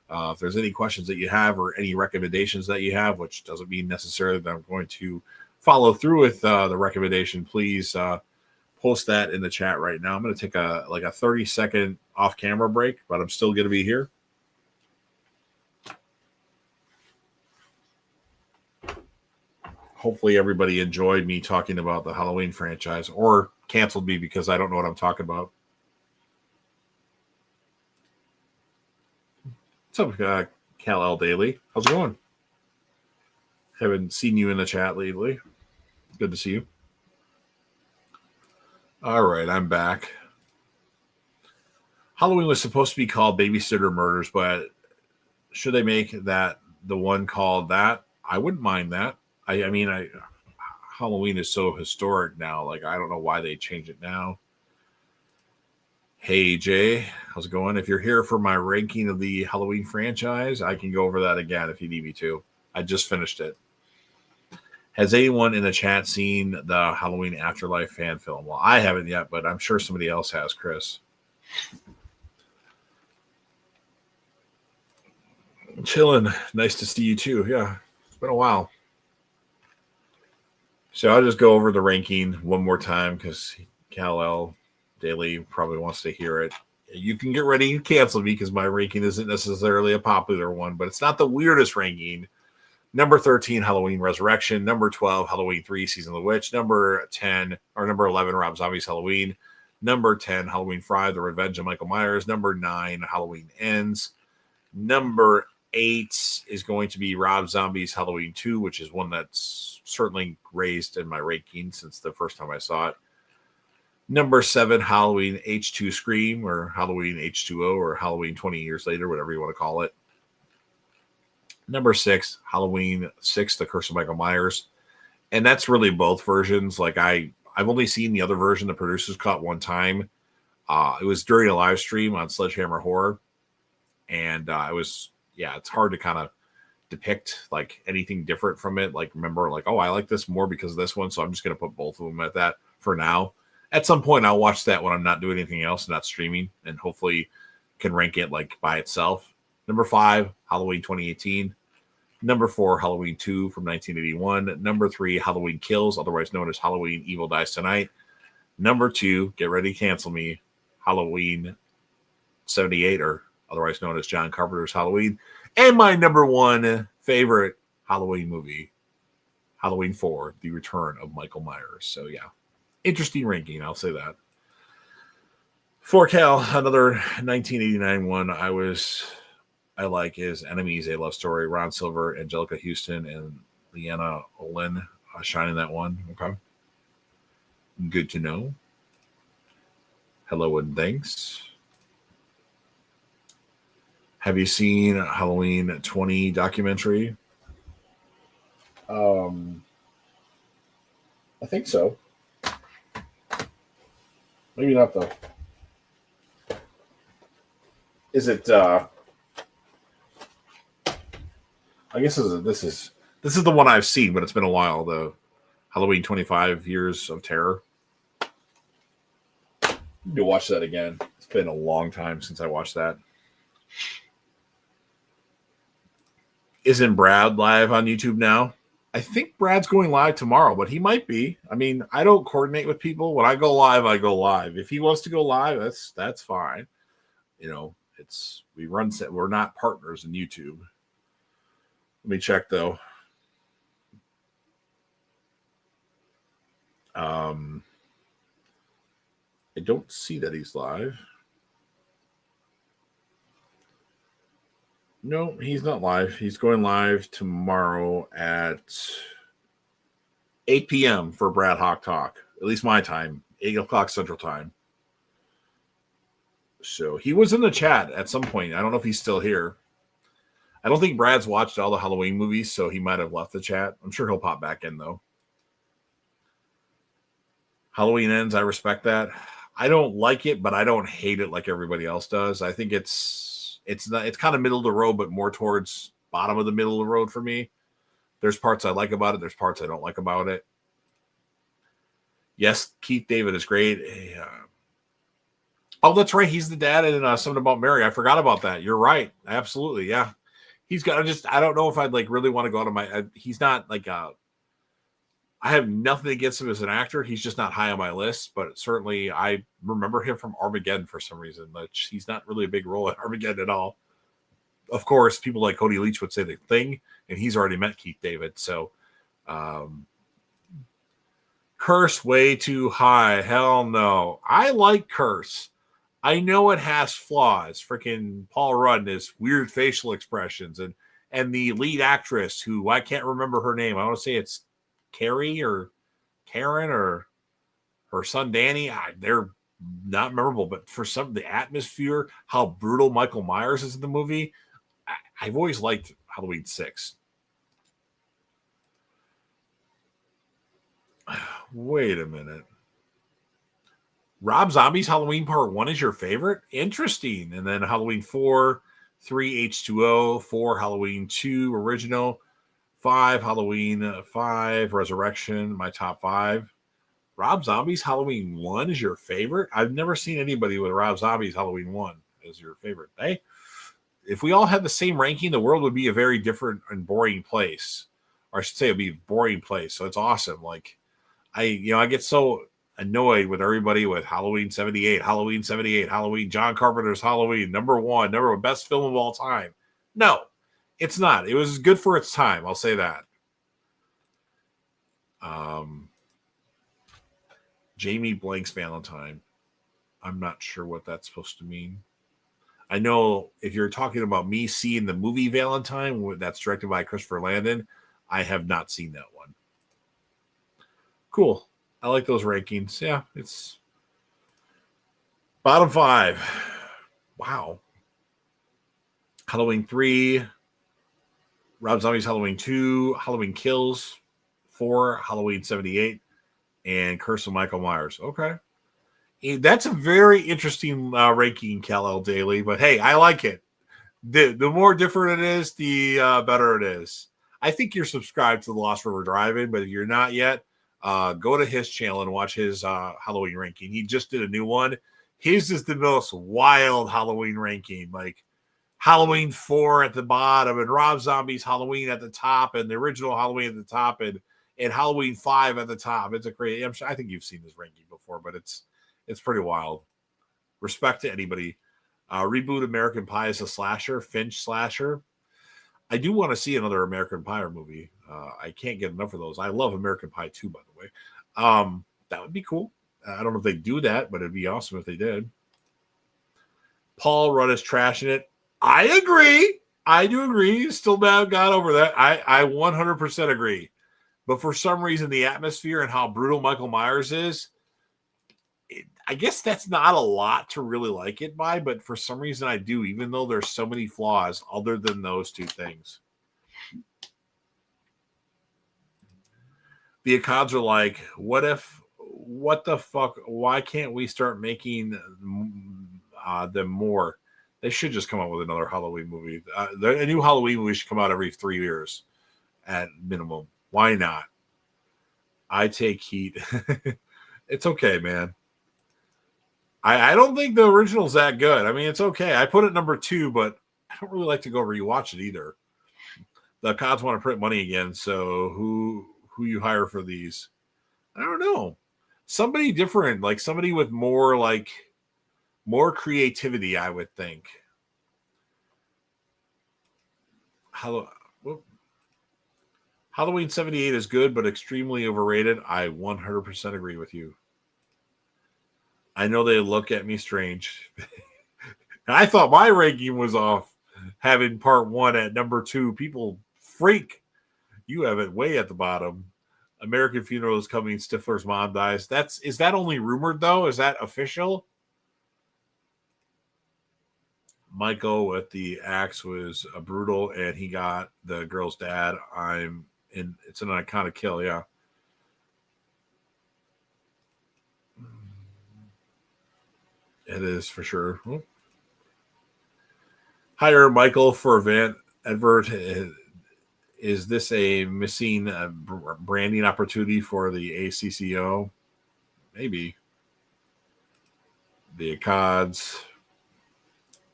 if there's any questions that you have or any recommendations that you have, which doesn't mean necessarily that I'm going to follow through with the recommendation, please post that in the chat right now. I'm going to take a 30-second off-camera break, but I'm still going to be here. Hopefully everybody enjoyed me talking about the Halloween franchise or canceled me because I don't know what I'm talking about. What's up, Cal L. Daily? How's it going? Haven't seen you in the chat lately. Good to see you. All right, I'm back. Halloween was supposed to be called Babysitter Murders, but should they make that the one called that? I wouldn't mind that. I mean, Halloween is so historic now. Like, I don't know why they change it now. Hey, Jay, how's it going? If you're here for my ranking of the Halloween franchise, I can go over that again if you need me to. I just finished it. Has anyone in the chat seen the Halloween Afterlife fan film? Well, I haven't yet, but I'm sure somebody else has, Chris. Chilling. Nice to see you, too. Yeah, it's been a while. So I'll just go over the ranking one more time because Cal L. Daily probably wants to hear it. You can get ready to cancel me because my ranking isn't necessarily a popular one, but it's not the weirdest ranking. Number 13, Halloween Resurrection. Number 12, Halloween 3, Season of the Witch. Number 11, Rob Zombie's Halloween. Number 10, Halloween 5, The Revenge of Michael Myers. Number 9, Halloween Ends. Number 8 is going to be Rob Zombie's Halloween 2, which is one that's certainly raised in my ranking since the first time I saw it. Number 7, Halloween H2 Scream, or Halloween H2O, or Halloween 20 years later, whatever you want to call it. Number 6, Halloween 6, The Curse of Michael Myers. And that's really both versions. Like, I've only seen the other version the producers cut one time. It was during a live stream on Sledgehammer Horror. And it's hard to kind of depict like anything different from it. Like, remember, like, oh, I like this more because of this one, so I'm just going to put both of them at that for now. At some point, I'll watch that when I'm not doing anything else, not streaming, and hopefully can rank it like by itself. Number 5, Halloween 2018. Number 4, Halloween 2 from 1981. Number 3, Halloween Kills, otherwise known as Halloween Evil Dies Tonight. Number 2, get ready to cancel me, Halloween 78, or otherwise known as John Carpenter's Halloween. And my number 1 favorite Halloween movie, Halloween 4, The Return of Michael Myers. So, yeah, interesting ranking, I'll say that. For Cal, another 1989 one I like is Enemies, A Love Story. Ron Silver, Angelica Houston, and Leanna Olin shining that one. Okay. Good to know. Hello and thanks. Have you seen Halloween 20 documentary? I think so. Maybe not though. Is it? I guess this is the one I've seen, but it's been a while. The Halloween 25 Years of Terror. Need to watch that again. It's been a long time since I watched that. Isn't Brad live on YouTube now? I think Brad's going live tomorrow, but he might be. I mean, I don't coordinate with people. When I go live, I go live. If he wants to go live, that's fine. You know, we're not partners in YouTube. Let me check though. I don't see that he's live. No, he's not live. He's going live tomorrow at 8 p.m. for Brad Hawk Talk. At least my time, 8 o'clock Central Time. So he was in the chat at some point. I don't know if he's still here. I don't think Brad's watched all the Halloween movies, so he might have left the chat. I'm sure he'll pop back in, though. Halloween Ends, I respect that. I don't like it, but I don't hate it like everybody else does. I think it's kind of middle of the road, but more towards bottom of the middle of the road for me. There's parts I like about it. There's parts I don't like about it. Yes, Keith David is great. Oh, that's right. He's the dad in Something About Mary. I forgot about that. You're right. Absolutely. Yeah. He's got to I don't know if I'd like really want to go out of my, he's not like, I have nothing against him as an actor. He's just not high on my list, but certainly I remember him from Armageddon for some reason. Like, he's not really a big role in Armageddon at all. Of course, people like Cody Leach would say The Thing, and he's already met Keith David. So, Curse way too high. Hell no. I like Curse. I know it has flaws. Freaking Paul Rudd, his weird facial expressions, and the lead actress who I can't remember her name. I want to say it's Carrie or Karen or her son Danny. They're not memorable, but for some the atmosphere, how brutal Michael Myers is in the movie, I've always liked Halloween 6. Wait a minute. Rob Zombie's Halloween Part 1 is your favorite? Interesting. And then Halloween 4, 3 H2O, 4 Halloween 2 original, 5 Halloween 5 Resurrection, my top 5. Rob Zombie's Halloween 1 is your favorite? I've never seen anybody with Rob Zombie's Halloween 1 as your favorite. Hey, if we all had the same ranking, the world would be a very different and boring place. Or I should say it'd be a boring place. So it's awesome. Like I get so annoyed with everybody with Halloween 78, Halloween, John Carpenter's Halloween, number one, best film of all time. No, it's not. It was good for its time. I'll say that. Jamie Blank's Valentine. I'm not sure what that's supposed to mean. I know if you're talking about me seeing the movie Valentine, that's directed by Christopher Landon, I have not seen that one. Cool. I like those rankings. Yeah, it's bottom 5. Wow. Halloween 3, Rob Zombie's Halloween 2, Halloween Kills 4, Halloween 78, and Curse of Michael Myers. Okay. That's a very interesting ranking, Kal-El Daily, but hey, I like it. The more different it is, the better it is. I think you're subscribed to the Lost River Drive-In, but if you're not yet, go to his channel and watch his Halloween ranking. He just did a new one. His is the most wild Halloween ranking, like Halloween 4 at the bottom and Rob Zombie's Halloween at the top and the original Halloween at the top and Halloween 5 at the top. It's a crazy. I think you've seen this ranking before, but it's pretty wild. Respect to anybody. Reboot American Pie is a slasher, Finch slasher. I do want to see another American Pie movie. I can't get enough of those. I love American Pie 2, by the way. That would be cool. I don't know if they do that, but it'd be awesome if they did. Paul Rudd is trashing it. I agree. I do agree. Still not got over that. I 100% agree. But for some reason, the atmosphere and how brutal Michael Myers is, I guess that's not a lot to really like it by, but for some reason I do, even though there's so many flaws other than those two things. The Akans are like, what the fuck? Why can't we start making them more? They should just come out with another Halloween movie. A new Halloween movie should come out every 3 years at minimum. Why not? I take heat. It's okay, man. I don't think the original's that good. I mean, it's okay. I put it number 2, but I don't really like to go rewatch it either. The Cods want to print money again, so who you hire for these? I don't know. Somebody different, like somebody with more creativity, I would think. Halloween 78 is good, but extremely overrated. I 100% agree with you. I know they look at me strange. I thought my ranking was off, having part 1 at number 2. People freak. You have it way at the bottom. American Funeral is coming. Stifler's mom dies. Is that only rumored though? Is that official? Michael with the axe was brutal, and he got the girl's dad. It's an iconic kill, yeah. It is for sure. Hire Michael for event. Edward, is this a missing branding opportunity for the ACCO? Maybe. The Accods.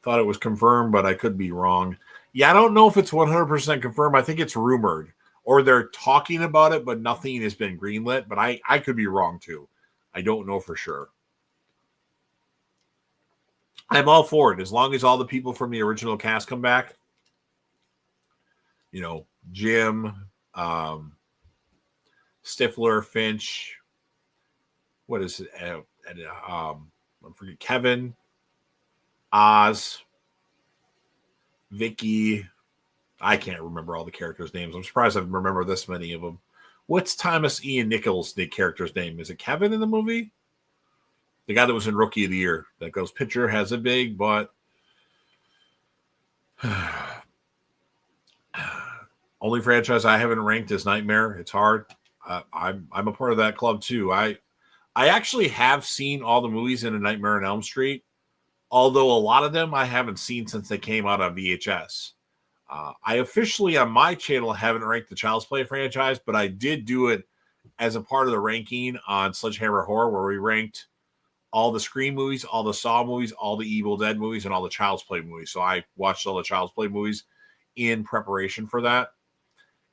Thought it was confirmed, but I could be wrong. Yeah, I don't know if it's 100% confirmed. I think it's rumored, or they're talking about it, but nothing has been greenlit. But I could be wrong too. I don't know for sure. I'm all for it as long as all the people from the original cast come back. You know, Jim, Stifler, Finch. What is it? I forget. Kevin, Oz, Vicky. I can't remember all the characters' names. I'm surprised I remember this many of them. What's Thomas Ian Nichols' the character's name? Is it Kevin in the movie? The guy that was in Rookie of the Year. That goes, pitcher has a big butt. Only franchise I haven't ranked is Nightmare. It's hard. I'm a part of that club too. I actually have seen all the movies in A Nightmare on Elm Street, although a lot of them I haven't seen since they came out on VHS. I officially on my channel haven't ranked the Child's Play franchise, but I did do it as a part of the ranking on Sledgehammer Horror, where we ranked all the Scream movies, all the Saw movies, all the Evil Dead movies, and all the Child's Play movies. So I watched all the Child's Play movies in preparation for that.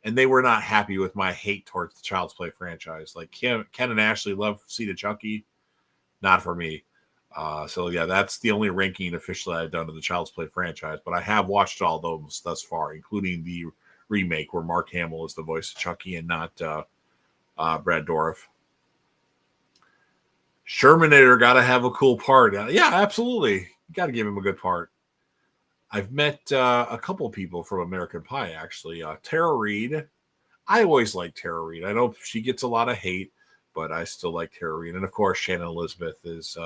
And they were not happy with my hate towards the Child's Play franchise. Like Ken and Ashley love Seed of Chucky. Not for me. So yeah, that's the only ranking officially I've done of the Child's Play franchise. But I have watched all those thus far, including the remake where Mark Hamill is the voice of Chucky and not Brad Dourif. Shermanator got to have a cool part. Yeah, absolutely. You got to give him a good part. I've met a couple people from American Pie, actually. Tara Reid. I always like Tara Reid. I know she gets a lot of hate, but I still like Tara Reid. And, of course, Shannon Elizabeth is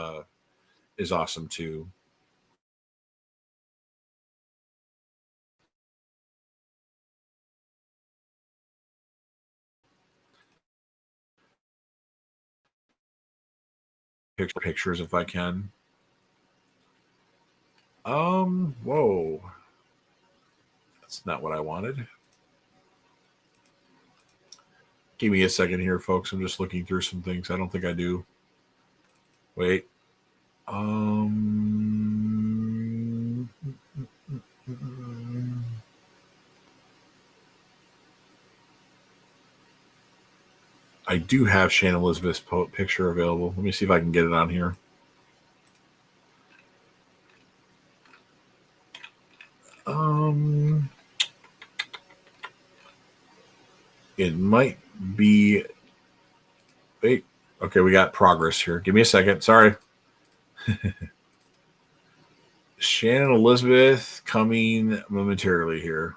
awesome, too. Pictures if I can. Whoa. That's not what I wanted. Give me a second here, folks. I'm just looking through some things. I don't think I do. Wait. I do have Shannon Elizabeth's picture available. Let me see if I can get it on here. It might be. Wait. Okay, we got progress here. Give me a second. Sorry. Shannon Elizabeth coming momentarily here.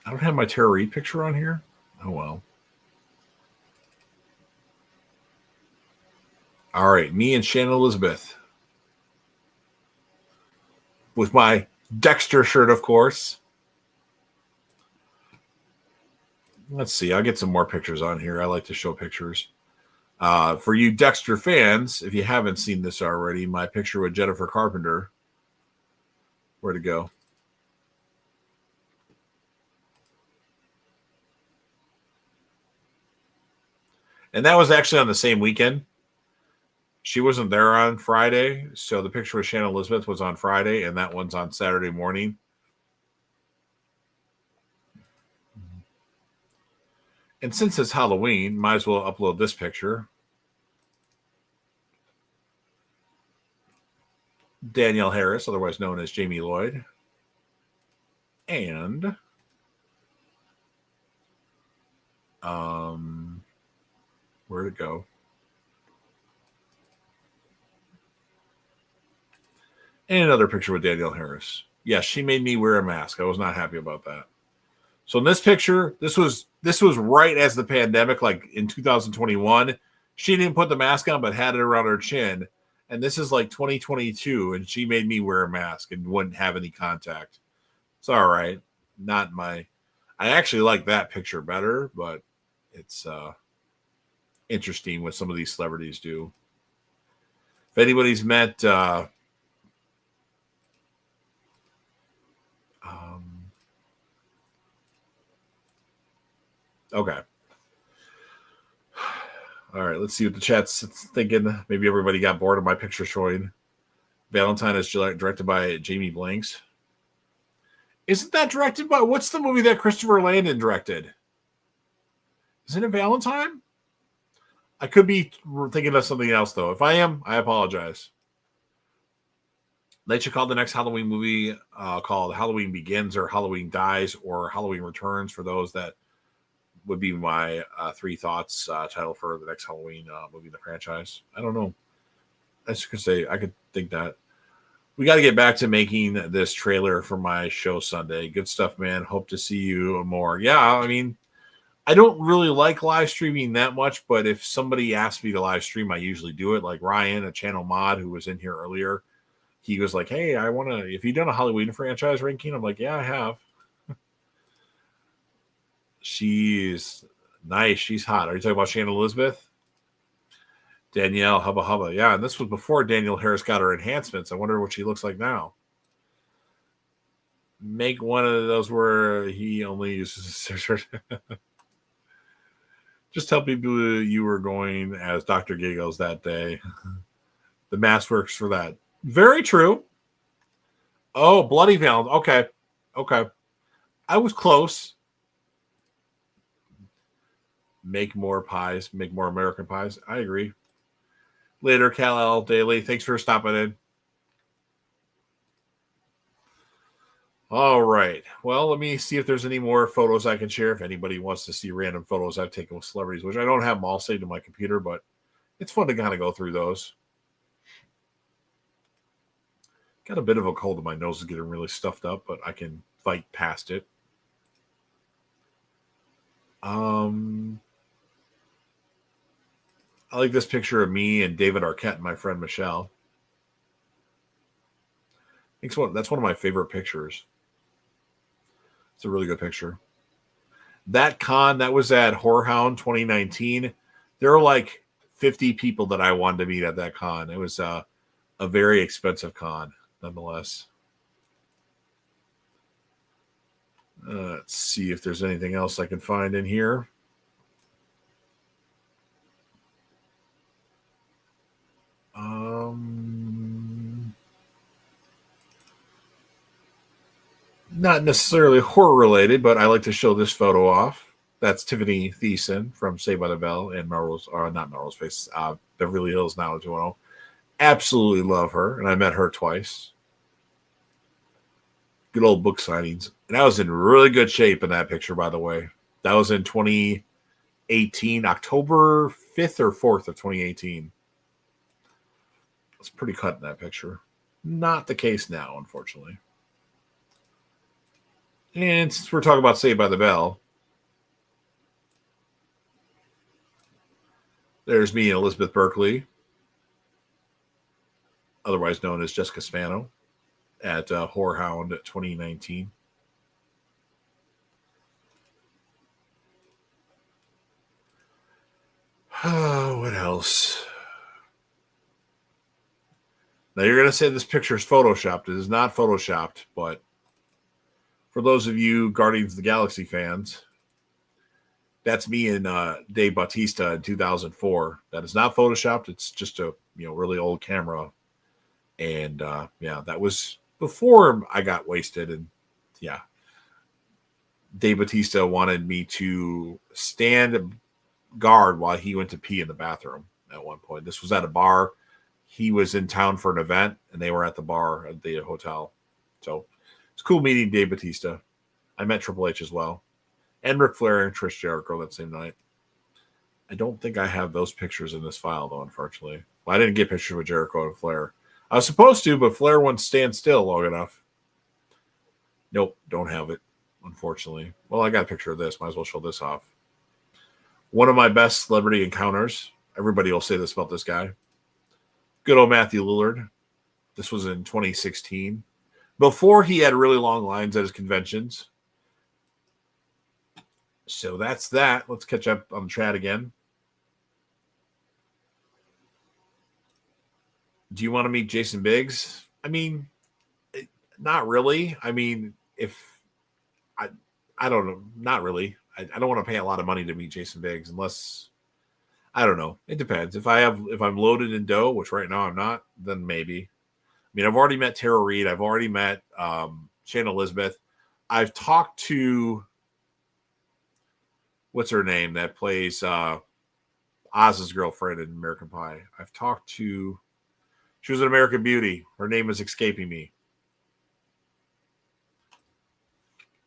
I don't have my Tara Reid picture on here. Oh, well. All right, me and Shannon Elizabeth with my Dexter shirt, of course. Let's see. I'll get some more pictures on here. I like to show pictures. For you Dexter fans, if you haven't seen this already, my picture with Jennifer Carpenter. Where'd it go? And that was actually on the same weekend. She wasn't there on Friday, so the picture with Shannon Elizabeth was on Friday, and that one's on Saturday morning. And since it's Halloween, might as well upload this picture. Danielle Harris, otherwise known as Jamie Lloyd. And where'd it go? And another picture with Danielle Harris. Yes, she made me wear a mask. I was not happy about that. So in this picture, this was right as the pandemic, like in 2021. She didn't put the mask on, but had it around her chin. And this is like 2022, and she made me wear a mask and wouldn't have any contact. It's all right. Not my. I actually like that picture better, but it's interesting what some of these celebrities do. If anybody's met okay. All right, let's see what the chat's thinking. Maybe everybody got bored of my picture showing. Valentine is directed by Jamie Blanks. Isn't that directed by, what's the movie that Christopher Landon directed? Isn't it Valentine? I could be thinking of something else, though. If I am, I apologize. They should call the next Halloween movie called Halloween Begins or Halloween Dies or Halloween Returns for those that would be my three thoughts title for the next Halloween movie in the franchise. I don't know. I could say, I could think that. We got to get back to making this trailer for my show Sunday. Good stuff, man. Hope to see you more. Yeah, I mean, I don't really like live streaming that much, but if somebody asks me to live stream, I usually do it. Like Ryan, a channel mod who was in here earlier, he was like, hey, I want to, if you've done a Halloween franchise ranking, I'm like, yeah, I have. She's nice. She's hot. Are you talking about Shannon Elizabeth? Danielle, hubba hubba. Yeah, and this was before Danielle Harris got her enhancements. I wonder what she looks like now. Make one of those where he only uses scissors. Just tell people you were going as Dr. Giggles that day. The mask works for that. Very true. Oh, Bloody Valentine. Okay. Okay. I was close. Make more pies. Make more American pies. I agree. Later, Kal-El Daily. Thanks for stopping in. All right. Well, let me see if there's any more photos I can share. If anybody wants to see random photos I've taken with celebrities, which I don't have them all saved to my computer, but it's fun to kind of go through those. Got a bit of a cold, and my nose is getting really stuffed up, but I can fight past it. I like this picture of me and David Arquette and my friend Michelle. That's one of my favorite pictures. It's a really good picture. That con, that was at Whorehound 2019. There were like 50 people that I wanted to meet at that con. It was a very expensive con, nonetheless. Let's see if there's anything else I can find in here. Not necessarily horror related, but I like to show this photo off. That's Tiffany Thiessen from Saved by the Bell and Melrose, or not Melrose Place, Beverly Hills 90210. Absolutely love her, and I met her twice. Good old book signings. And I was in really good shape in that picture, by the way. That was in 2018, October 5th or 4th of 2018. It's pretty cut in that picture. Not the case now, unfortunately. And since we're talking about Saved by the Bell, there's me and Elizabeth Berkley. otherwise known as Jessica Spano, at Whorehound 2019. What else? Now you're going to say this picture is photoshopped. It is not photoshopped, but for those of you Guardians of the Galaxy fans, that's me and Dave Bautista in 2004. That is not photoshopped. It's just a really old camera, and that was before I got wasted. And yeah, Dave Bautista wanted me to stand guard while he went to pee in the bathroom at one point. This was at a bar. He was in town for an event, and they were at the bar at the hotel. So it's cool meeting Dave Bautista. I met Triple H as well, and Ric Flair and Chris Jericho that same night. I don't think I have those pictures in this file, though, unfortunately. Well, I didn't get pictures with Jericho and Flair. I was supposed to, but Flair wouldn't stand still long enough. Nope, don't have it, unfortunately. Well, I got a picture of this. Might as well show this off. One of my best celebrity encounters. Everybody will say this about this guy. Good old Matthew Lillard. This was in 2016. Before he had really long lines at his conventions. So that's that. Let's catch up on the chat again. Do you want to meet Jason Biggs? I mean, not really. I mean, I don't know. Not really. I don't want to pay a lot of money to meet Jason Biggs unless, I don't know. It depends. If I'm loaded in dough, which right now I'm not, then maybe. I mean, I've already met Tara Reid. I've already met Shane Elizabeth. I've talked to, what's her name that plays Oz's girlfriend in American Pie. I've talked to, she was an American Beauty. Her name is escaping me.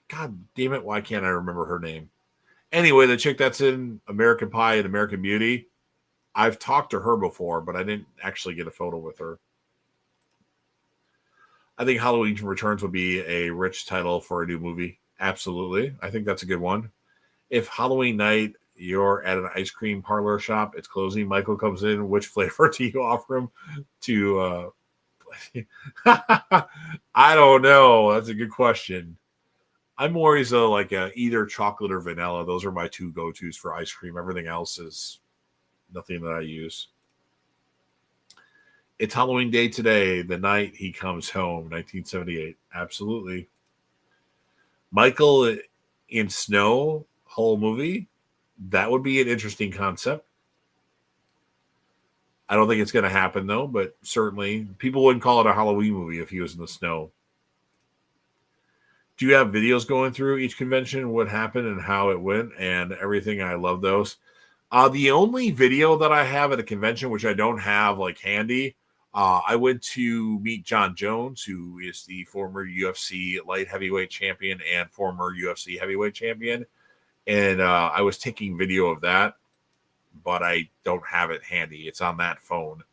God damn it, why can't I remember her name? Anyway, the chick that's in American Pie and American Beauty, I've talked to her before, but I didn't actually get a photo with her. I think Halloween Returns would be a rich title for a new movie. Absolutely. I think that's a good one. If Halloween night, you're at an ice cream parlor shop, it's closing, Michael comes in, which flavor do you offer him to I don't know. That's a good question. I'm always either chocolate or vanilla. Those are my two go-tos for ice cream. Everything else is nothing that I use. It's Halloween Day today, the night he comes home, 1978. Absolutely. Michael in snow, whole movie. That would be an interesting concept. I don't think it's going to happen, though, but certainly people wouldn't call it a Halloween movie if he was in the snow. Do you have videos going through each convention, what happened and how it went and everything? I love those. The only video that I have at a convention, which I don't have handy, I went to meet John Jones, who is the former UFC light heavyweight champion and former UFC heavyweight champion. And I was taking video of that, but I don't have it handy. It's on that phone.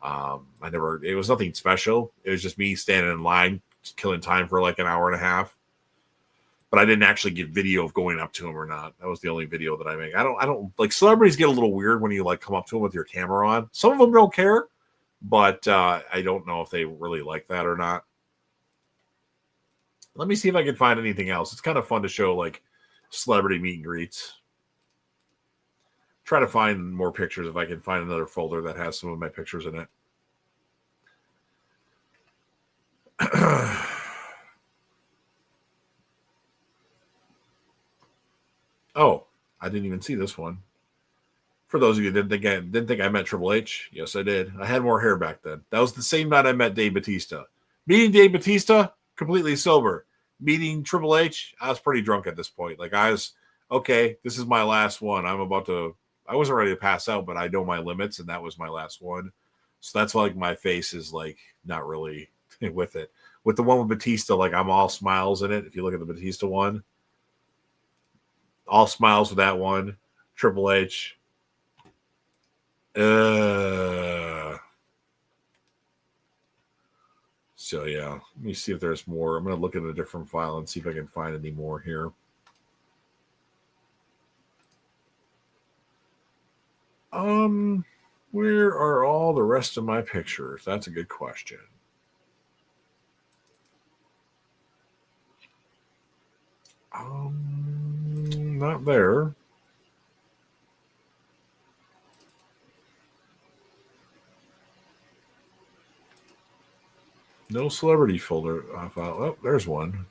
It was nothing special. It was just me standing in line, killing time for an hour and a half. But I didn't actually get video of going up to him or not. That was the only video that I make. I don't celebrities get a little weird when you come up to them with your camera on. Some of them don't care, but I don't know if they really like that or not. Let me see if I can find anything else. It's kind of fun to show celebrity meet and greets. Try to find more pictures if I can find another folder that has some of my pictures in it. Oh, I didn't even see this one. For those of you that didn't think I met Triple H, yes, I did. I had more hair back then. That was the same night I met Dave Bautista. Meeting Dave Bautista, completely sober. Meeting Triple H, I was pretty drunk at this point. I was, okay, this is my last one. I wasn't ready to pass out, but I know my limits, and that was my last one. So that's my face is not really with it. With the one with Batista, I'm all smiles in it. If you look at the Batista one, all smiles with that one. Triple H. So yeah, let me see if there's more. I'm going to look at a different file and see if I can find any more here. Where are all the rest of my pictures? That's a good question. Not there. No celebrity folder file. Oh, there's one.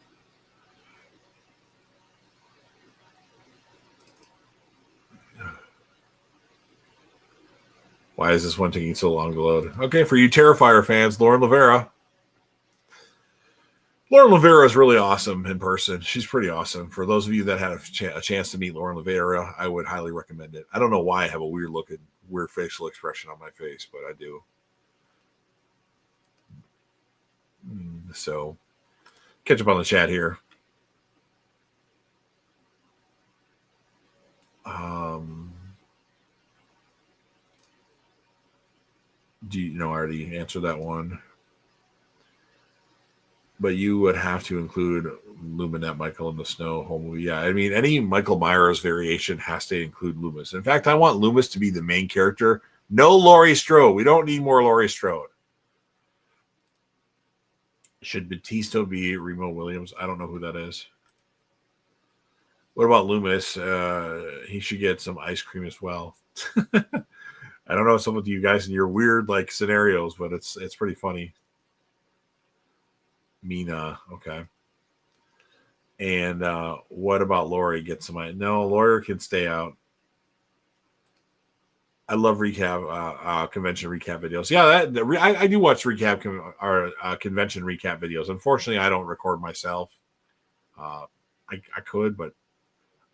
Why is this one taking so long to load? Okay, for you Terrifier fans, Lauren Lavera. Lauren Lavera is really awesome in person. She's pretty awesome. For those of you that had a chance to meet Lauren Lavera, I would highly recommend it. I don't know why I have a weird facial expression on my face, but I do. So, catch up on the chat here. Do you know? I already answered that one. But you would have to include Luminette Michael in the Snow whole movie. Yeah, I mean, any Michael Myers variation has to include Loomis. In fact, I want Loomis to be the main character. No Laurie Strode. We don't need more Laurie Strode. Should Batista be Remo Williams? I don't know who that is. What about Loomis? He should get some ice cream as well. I don't know some of you guys in your weird like scenarios, but it's pretty funny. Mina, okay. And what about Lori? Get some? No, Lori can stay out. I love convention recap videos. Yeah, I do watch convention recap videos. Unfortunately, I don't record myself. I could, but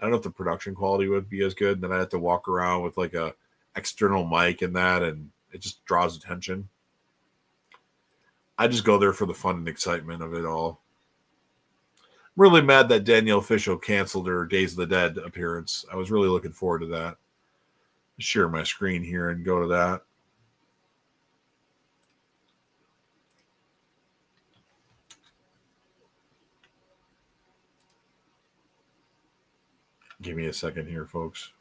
I don't know if the production quality would be as good. Then I have to walk around with like a external mic and that, and it just draws attention. I just go there for the fun and excitement of it all. I'm really mad that Danielle Fishel canceled her Days of the Dead appearance. I was really looking forward to that. Share my screen here and go to that. Give me a second here, folks.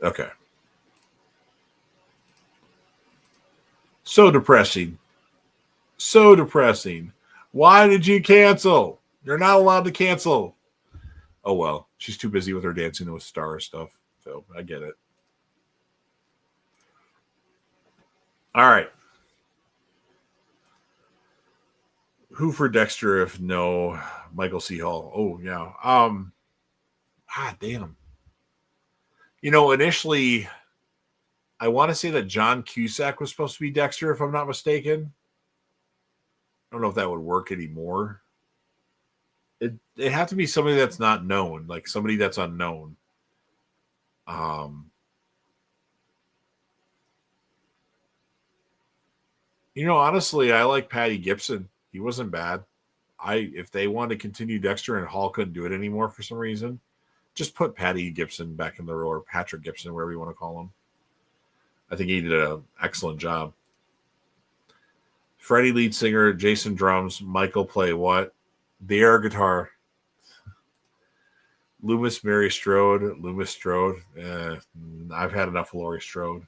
Okay. So depressing. So depressing. Why did you cancel? You're not allowed to cancel. Oh, well. She's too busy with her Dancing with Stars stuff. So I get it. All right. Who for Dexter if no Michael C. Hall? Oh, yeah. Damn. You know, initially, I want to say that John Cusack was supposed to be Dexter, if I'm not mistaken. I don't know if that would work anymore. It have to be somebody that's not known, like somebody that's unknown. You know, honestly, I like Patty Gibson. He wasn't bad. If they wanted to continue Dexter and Hall couldn't do it anymore for some reason, just put Patty Gibson back in the role, or Patrick Gibson, wherever you want to call him. I think he did an excellent job. Freddie lead singer, Jason drums, Michael play what? The air guitar. Loomis Strode. I've had enough of Laurie Strode.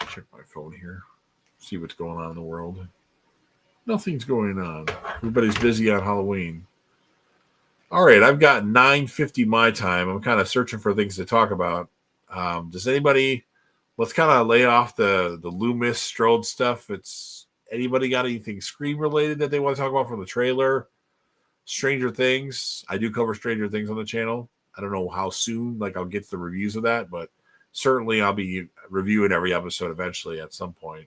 Check my phone here. See what's going on in the world. Nothing's going on. Everybody's busy on Halloween. All right, I've got 9:50 my time. I'm kind of searching for things to talk about. Does anybody? Let's kind of lay off the Loomis Strode stuff. It's anybody got anything Scream related that they want to talk about from the trailer? Stranger Things. I do cover Stranger Things on the channel. I don't know how soon, like I'll get the reviews of that, but certainly I'll be reviewing every episode eventually at some point.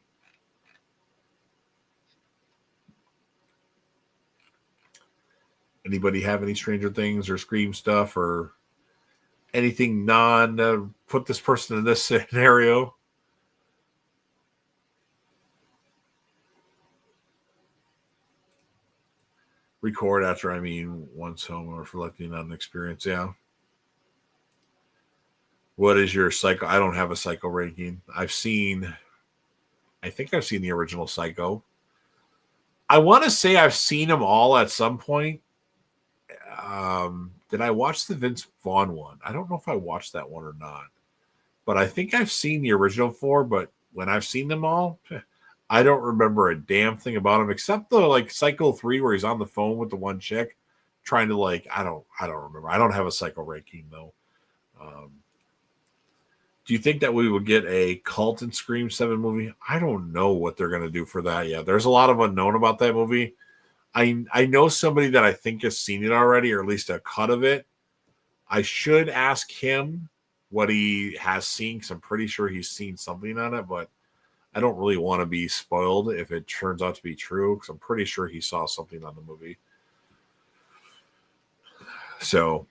Anybody have any Stranger Things or Scream stuff or anything put this person in this scenario? record after I mean once home or reflecting on an experience. Yeah. What is your Psycho? I don't have a Psycho ranking. I think I've seen the original Psycho. I want to say I've seen them all at some point. Did I watch the Vince Vaughn one? I don't know if I watched that one or not, but I think I've seen the original four. But when I've seen them all, I don't remember a damn thing about them except the like Psycho 3 where he's on the phone with the one chick trying to like I don't remember. I don't have a Psycho ranking though. Do you think that we would get a Cult and Scream 7 movie? I don't know what they're going to do for that yet. There's a lot of unknown about that movie. I know somebody that I think has seen it already, or at least a cut of it. I should ask him what he has seen, because I'm pretty sure he's seen something on it, but I don't really want to be spoiled if it turns out to be true, because I'm pretty sure he saw something on the movie. So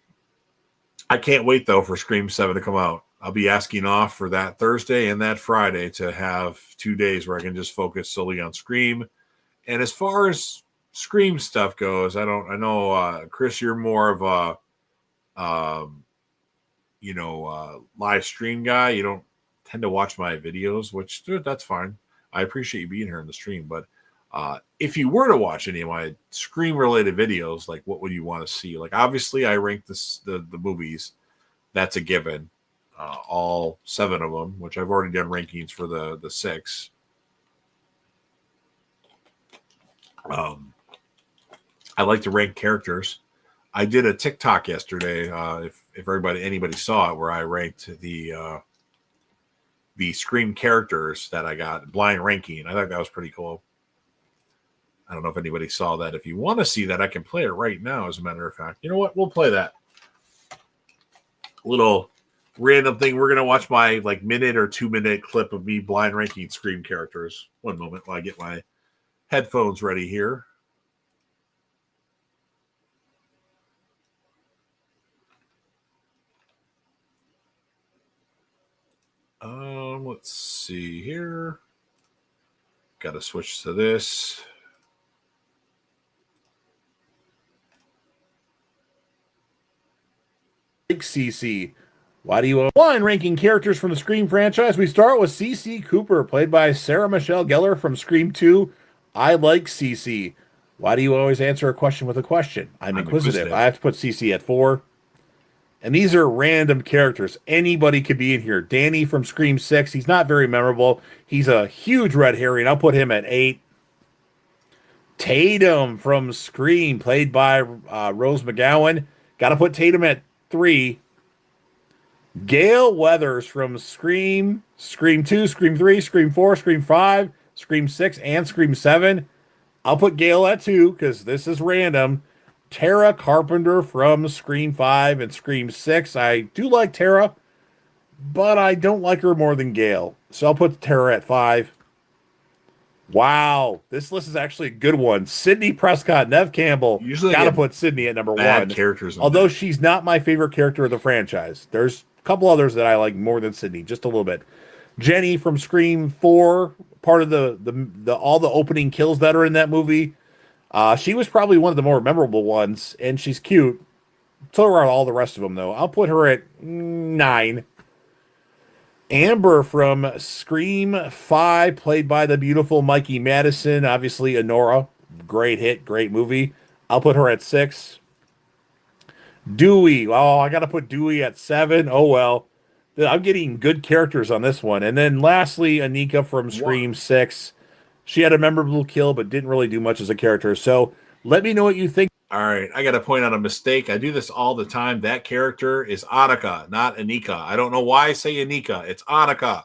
I can't wait, though, for Scream 7 to come out. I'll be asking off for that Thursday and that Friday to have 2 days where I can just focus solely on Scream. And as far as Scream stuff goes, I know, Chris, you're more of a, live stream guy. You don't tend to watch my videos, which that's fine. I appreciate you being here in the stream. But if you were to watch any of my Scream related videos, like what would you want to see? Like, obviously I rank the movies. That's a given. All 7 of them, which I've already done rankings for the 6. I like to rank characters. I did a TikTok yesterday. If anybody saw it, where I ranked the Scream characters that I got blind ranking. I thought that was pretty cool. I don't know if anybody saw that. If you want to see that, I can play it right now. As a matter of fact, you know what? We'll play that little random thing. We're gonna watch my like minute or 2 minute clip of me blind ranking Scream characters. One moment while I get my headphones ready here. Let's see here. Got to switch to this. CC. Why do you blind ranking characters from the Scream franchise? We start with CC Cooper, played by Sarah Michelle Gellar from Scream 2. I like CC. Why do you always answer a question with a question? I'm inquisitive. I have to put CC at 4. And these are random characters. Anybody could be in here. Danny from Scream 6. He's not very memorable. He's a huge red herring. I'll put him at 8. Tatum from Scream, played by Rose McGowan. Got to put Tatum at 3. Gail Weathers from Scream, Scream 2, Scream 3, Scream 4, Scream 5, Scream 6, and Scream 7. I'll put Gail at 2 because this is random. Tara Carpenter from Scream 5 and Scream 6. I do like Tara, but I don't like her more than Gail. So I'll put Tara at 5. Wow, this list is actually a good one. Sydney Prescott, Nev Campbell. Usually gotta put Sydney at number 1. Characters, although she's not my favorite character of the franchise. There's a couple others that I like more than Sydney, just a little bit. Jenny from Scream 4, part of the all the opening kills that are in that movie. She was probably one of the more memorable ones, and she's cute. So are all the rest of them, though. I'll put her at 9. Amber from Scream 5, played by the beautiful Mikey Madison. Obviously, Honora. Great hit, great movie. I'll put her at 6. Dewey. Oh, I got to put Dewey at 7. Oh, well. I'm getting good characters on this one. And then lastly, Anika from Scream 6. She had a memorable kill, but didn't really do much as a character. So let me know what you think. All right, I got to point out a mistake. I do this all the time. That character is Annika, not Anika. I don't know why I say Anika. It's Annika.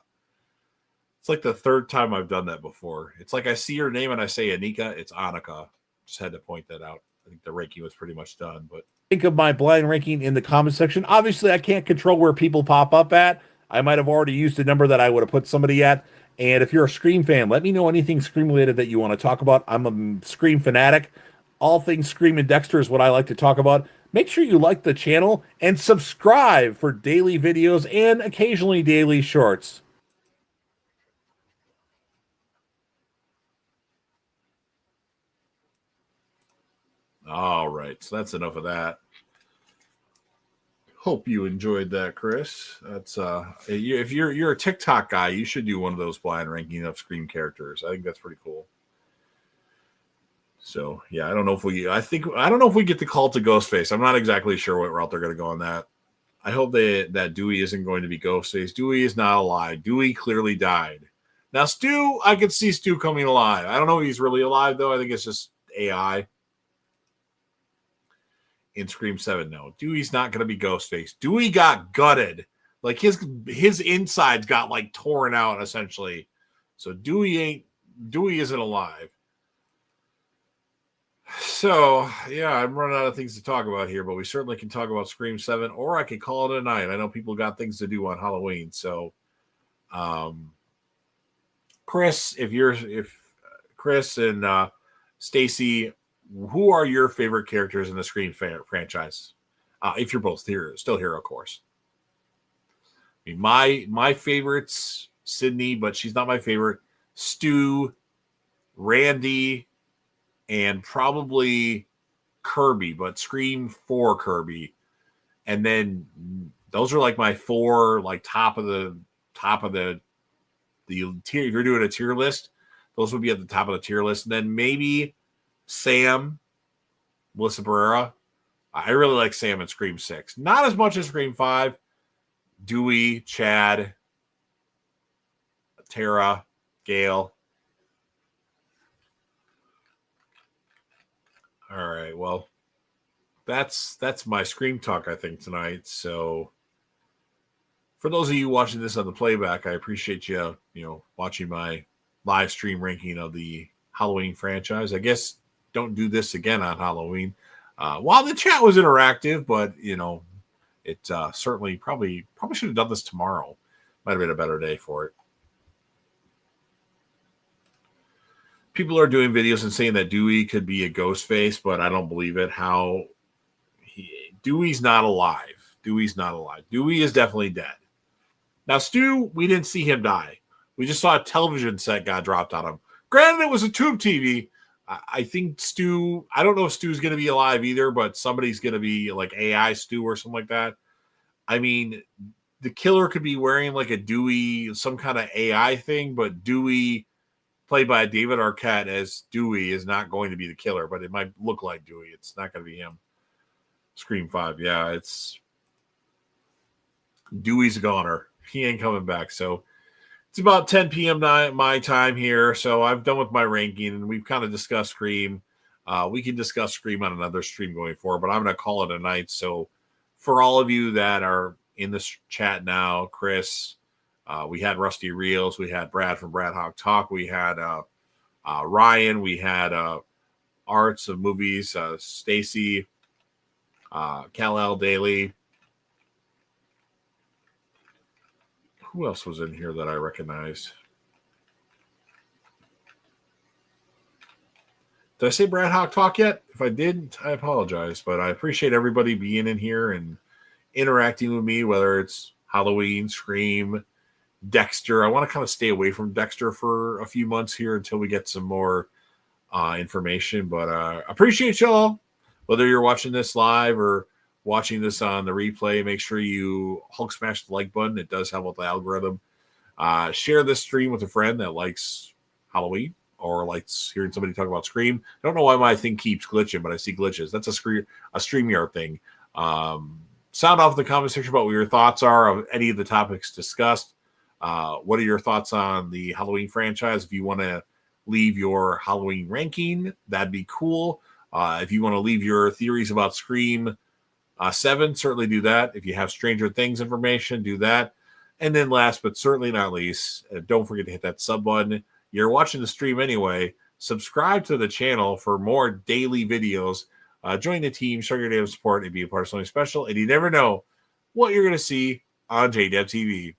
It's like the 3rd time I've done that before. It's like I see your name and I say Anika. It's Annika. Just had to point that out. I think the ranking was pretty much done. But think of my blind ranking in the comment section. Obviously, I can't control where people pop up at. I might have already used a number that I would have put somebody at. And if you're a Scream fan, let me know anything Scream related that you want to talk about. I'm a Scream fanatic. All things Scream and Dexter is what I like to talk about. Make sure you like the channel and subscribe for daily videos and occasionally daily shorts. All right, so that's enough of that. Hope you enjoyed that, Chris. That's if you're a TikTok guy, you should do one of those blind ranking of Scream characters. I think that's pretty cool. So yeah, I don't know if we get the call to Ghostface. I'm not exactly sure what route they're going to go on that. I hope that Dewey isn't going to be Ghostface. Dewey is not alive. Dewey clearly died. Now Stu, I could see Stu coming alive. I don't know if he's really alive though. I think it's just AI. In Scream 7, no. Dewey's not going to be Ghostface. Dewey got gutted. Like his insides got like torn out essentially. So Dewey isn't alive. So, yeah, I'm running out of things to talk about here, but we certainly can talk about Scream 7, or I could call it a night. I know people got things to do on Halloween. So, Chris, if Chris and Stacy, who are your favorite characters in the Scream franchise? If you're both still here, of course. I mean, my favorite's Sydney, but she's not my favorite. Stu, Randy, and probably Kirby, but Scream 4 Kirby. And then those are like my 4, like top of the tier. If you're doing a tier list, those would be at the top of the tier list. And then maybe Sam, Melissa Barrera. I really like Sam in Scream 6. Not as much as Scream 5. Dewey, Chad, Tara, Gail. All right, well, that's my Scream talk, I think, tonight. So for those of you watching this on the playback, I appreciate you watching my live stream ranking of the Halloween franchise. I guess don't do this again on Halloween. While the chat was interactive, but it certainly probably should have done this tomorrow. Might have been a better day for it. People are doing videos and saying that Dewey could be a ghost face, but I don't believe it. Dewey's not alive. Dewey's not alive. Dewey is definitely dead. Now, Stu, we didn't see him die. We just saw a television set got dropped on him. Granted, it was a tube TV. I think Stu, I don't know if Stu's going to be alive either, but somebody's going to be like AI Stu or something like that. I mean, the killer could be wearing like a Dewey, some kind of AI thing, but Dewey, played by David Arquette as Dewey, is not going to be the killer, but it might look like Dewey. It's not going to be him. Scream 5, yeah, it's Dewey's a goner. He ain't coming back. So it's about 10 p.m. my time here. So I've done with my ranking, and we've kind of discussed Scream. We can discuss Scream on another stream going forward, but I'm going to call it a night. So for all of you that are in this chat now, Chris, we had Rusty Reels, we had Brad from Brad Hawk Talk, we had Ryan, we had Arts of Movies, Stacy, Kal-El Daily. Who else was in here that I recognized? Did I say Brad Hawk Talk yet? If I didn't, I apologize. But I appreciate everybody being in here and interacting with me, whether it's Halloween, Scream, Dexter. I want to kind of stay away from Dexter for a few months here until we get some more information. But appreciate y'all. Whether you're watching this live or watching this on the replay, make sure you Hulk smash the like button. It does help with the algorithm. Share this stream with a friend that likes Halloween or likes hearing somebody talk about Scream. I don't know why my thing keeps glitching, but I see glitches. That's a StreamYard thing. Sound off in the comment section about what your thoughts are of any of the topics discussed. What are your thoughts on the Halloween franchise? If you want to leave your Halloween ranking, that'd be cool. If you want to leave your theories about Scream 7, certainly do that. If you have Stranger Things information, do that. And then last but certainly not least, don't forget to hit that sub button. You're watching the stream anyway. Subscribe to the channel for more daily videos. Join the team, show your name of support, and be a part of something special. And you never know what you're going to see on JDev TV.